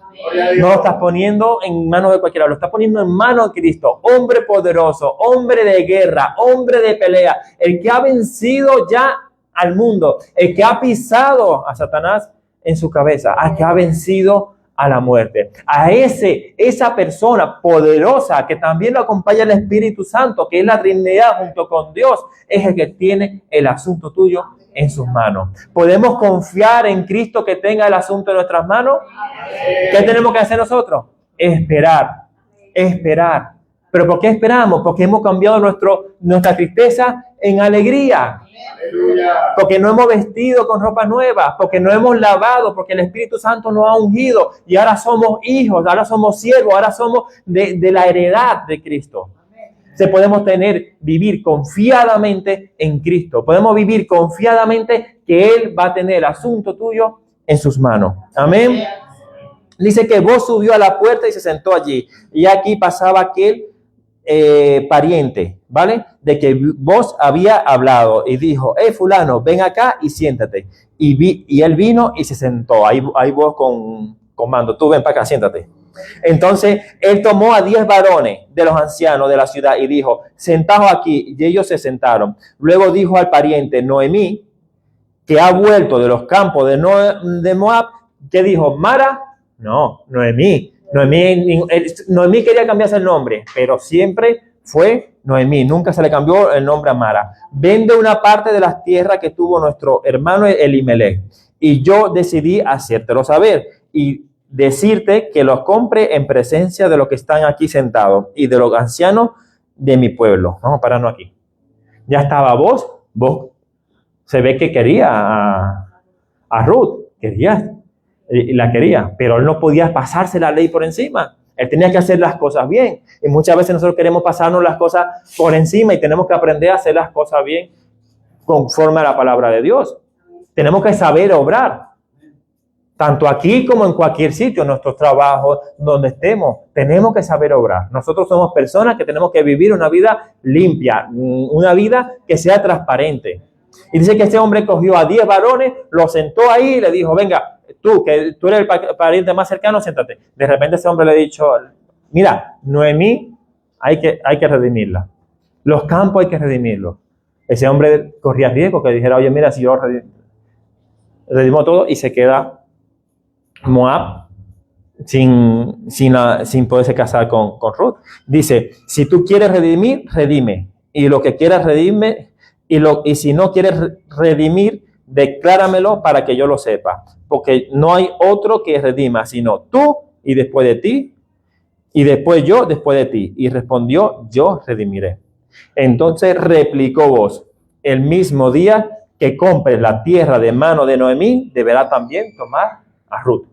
No lo estás poniendo en manos de cualquiera, lo estás poniendo en manos de Cristo. Hombre poderoso, hombre de guerra, hombre de pelea, el que ha vencido ya al mundo, el que ha pisado a Satanás en su cabeza, al que ha vencido a la muerte. A esa persona poderosa que también lo acompaña el Espíritu Santo, que es la Trinidad junto con Dios, es el que tiene el asunto tuyo en sus manos. ¿Podemos confiar en Cristo que tenga el asunto en nuestras manos? ¿Qué tenemos que hacer nosotros? Esperar. ¿Pero por qué esperamos? Porque hemos cambiado nuestra tristeza en alegría. Porque no hemos vestido con ropa nueva, porque no hemos lavado, porque el Espíritu Santo nos ha ungido y ahora somos hijos, ahora somos siervos, ahora somos de la heredad de Cristo. Podemos vivir confiadamente en Cristo. Podemos vivir confiadamente que Él va a tener el asunto tuyo en sus manos. Amén. Dice que Boaz subió a la puerta y se sentó allí. Y aquí pasaba aquel pariente, ¿vale? De que Boaz había hablado y dijo, fulano, ven acá y siéntate. Y él vino y se sentó. Ahí Boaz con mando, tú ven para acá, siéntate. Entonces él tomó a 10 varones de los ancianos de la ciudad y dijo, sentaos aquí. Y ellos se sentaron. Luego dijo al pariente Noemí, que ha vuelto de los campos de Moab, que dijo, Mara, no, Noemí quería cambiarse el nombre, pero siempre fue Noemí, nunca se le cambió el nombre a Mara. Vende una parte de las tierras que tuvo nuestro hermano Elimelech, y yo decidí hacértelo saber y decirte que los compre en presencia de los que están aquí sentados y de los ancianos de mi pueblo. Vamos a pararnos aquí. Ya estaba vos se ve que quería a Ruth, la quería, pero él no podía pasarse la ley por encima. Él tenía que hacer las cosas bien. Y muchas veces nosotros queremos pasarnos las cosas por encima y tenemos que aprender a hacer las cosas bien conforme a la palabra de Dios. Tenemos que saber obrar. Tanto aquí como en cualquier sitio, en nuestros trabajos, donde estemos, tenemos que saber obrar. Nosotros somos personas que tenemos que vivir una vida limpia, una vida que sea transparente. Y dice que este hombre cogió a 10 varones, los sentó ahí y le dijo, venga, tú, que tú eres el pariente más cercano, siéntate. De repente ese hombre le ha dicho, mira, Noemí hay que redimirla. Los campos hay que redimirlos. Ese hombre corría riesgo que dijera, oye, mira, si yo redimo todo, y se queda Moab sin poderse casar con Ruth. Dice, si tú quieres redimir, redime. Y lo que quieras redime, y si no quieres redimir, decláramelo para que yo lo sepa. Porque no hay otro que redima, sino tú y después de ti, y después yo después de ti. Y respondió, yo redimiré. Entonces replicó Boaz, el mismo día que compres la tierra de mano de Noemí, deberá también tomar a Ruth.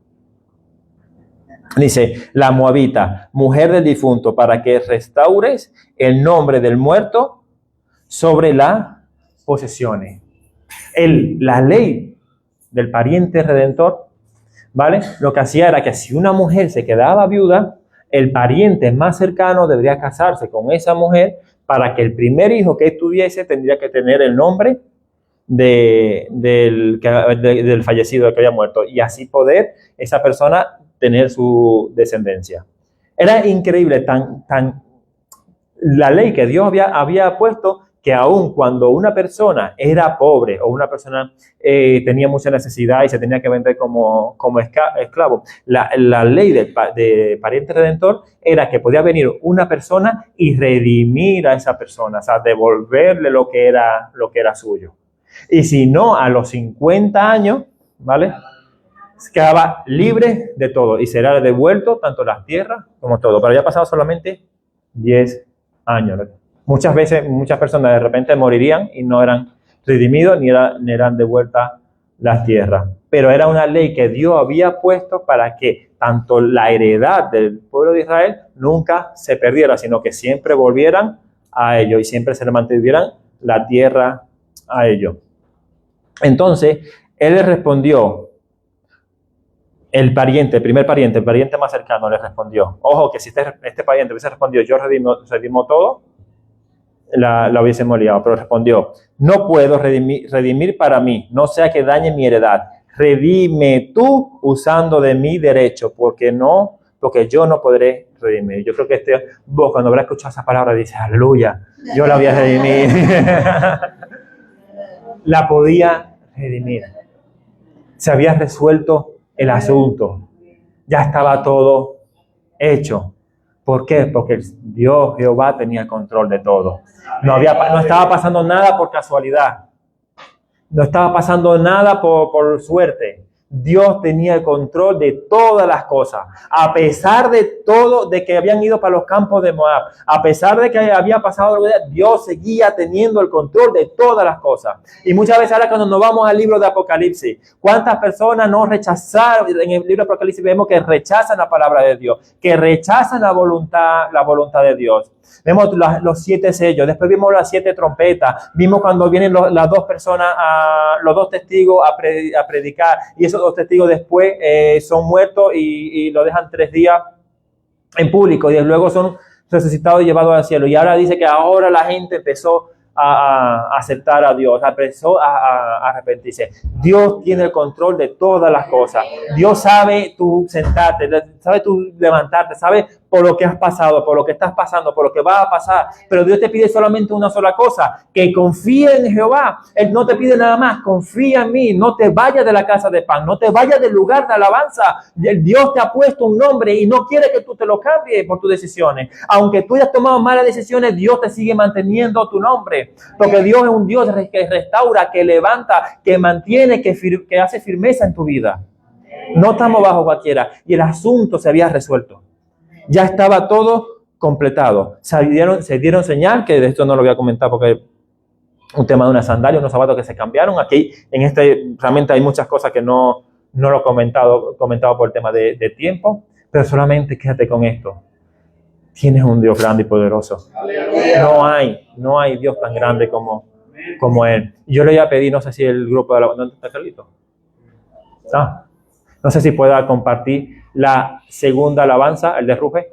Dice, la moabita, mujer del difunto, para que restaures el nombre del muerto sobre las posesiones. La ley del pariente redentor, ¿vale? Lo que hacía era que si una mujer se quedaba viuda, el pariente más cercano debería casarse con esa mujer para que el primer hijo que tuviese tendría que tener el nombre del fallecido, del que había muerto, y así poder esa persona tener su descendencia. Era increíble la ley que Dios había puesto, que aun cuando una persona era pobre o una persona tenía mucha necesidad y se tenía que vender como esclavo, la ley de pariente redentor era que podía venir una persona y redimir a esa persona, o sea, devolverle lo que era suyo. Y si no, a los 50 años, ¿vale?, se quedaba libre de todo y será devuelto tanto las tierras como todo. Pero ya ha pasado solamente 10 años. Muchas veces, muchas personas de repente morirían y no eran redimidos ni eran devueltas las tierras. Pero era una ley que Dios había puesto para que tanto la heredad del pueblo de Israel nunca se perdiera, sino que siempre volvieran a ellos y siempre se le mantuvieran la tierra a ellos. Entonces, él le respondió, el primer pariente, el pariente más cercano le respondió, ojo, que si este pariente hubiese respondido, yo redimo todo, la hubiésemos liado, pero respondió, no puedo redimir para mí, no sea que dañe mi heredad, redime tú usando de mi derecho, porque yo no podré redimir. Yo creo que vos cuando habrás escuchado esa palabra dices, aleluya, yo la voy a redimir. La podía redimir. Se había resuelto el asunto. Ya estaba todo hecho. ¿Por qué? Porque Dios, Jehová, tenía control de todo. No estaba pasando nada por casualidad. No estaba pasando nada por suerte. Dios tenía el control de todas las cosas. A pesar de todo, de que habían ido para los campos de Moab, a pesar de que había pasado, Dios seguía teniendo el control de todas las cosas. Y muchas veces ahora cuando nos vamos al libro de Apocalipsis, ¿cuántas personas no rechazaron? En el libro de Apocalipsis vemos que rechazan la palabra de Dios, que rechazan la voluntad de Dios. Vemos los 7 sellos, después vimos las 7 trompetas, vimos cuando vienen las 2 personas, los 2 testigos a predicar, y esos 2 testigos después son muertos y lo dejan 3 días en público, y luego son resucitados y llevados al cielo. Y ahora dice que ahora la gente empezó a aceptar a Dios, empezó a arrepentirse. Dios tiene el control de todas las cosas. Dios sabe tú sentarte, sabe tú levantarte, sabe por lo que has pasado, por lo que estás pasando, por lo que va a pasar. Pero Dios te pide solamente una sola cosa, que confíe en Jehová. Él no te pide nada más, confía en mí, no te vayas de la casa de pan, no te vayas del lugar de alabanza. Dios te ha puesto un nombre y no quiere que tú te lo cambies por tus decisiones. Aunque tú hayas tomado malas decisiones, Dios te sigue manteniendo tu nombre. Porque Dios es un Dios que restaura, que levanta, que mantiene, que hace firmeza en tu vida. No estamos bajo cualquiera. Y el asunto se había resuelto. Ya estaba todo completado. Se dieron señal, que de esto no lo voy a comentar porque es un tema de una sandalia, unos zapatos que se cambiaron. Aquí, realmente hay muchas cosas que no lo he comentado por el tema de tiempo, pero solamente quédate con esto. Tienes un Dios grande y poderoso. No hay Dios tan grande como Él. Yo le voy a pedir, no sé si el grupo de alabanza, ¿dónde está Carlito? No sé si pueda compartir la segunda alabanza, el de Rufe.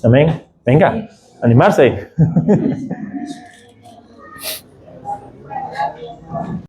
Amén. Venga, animarse.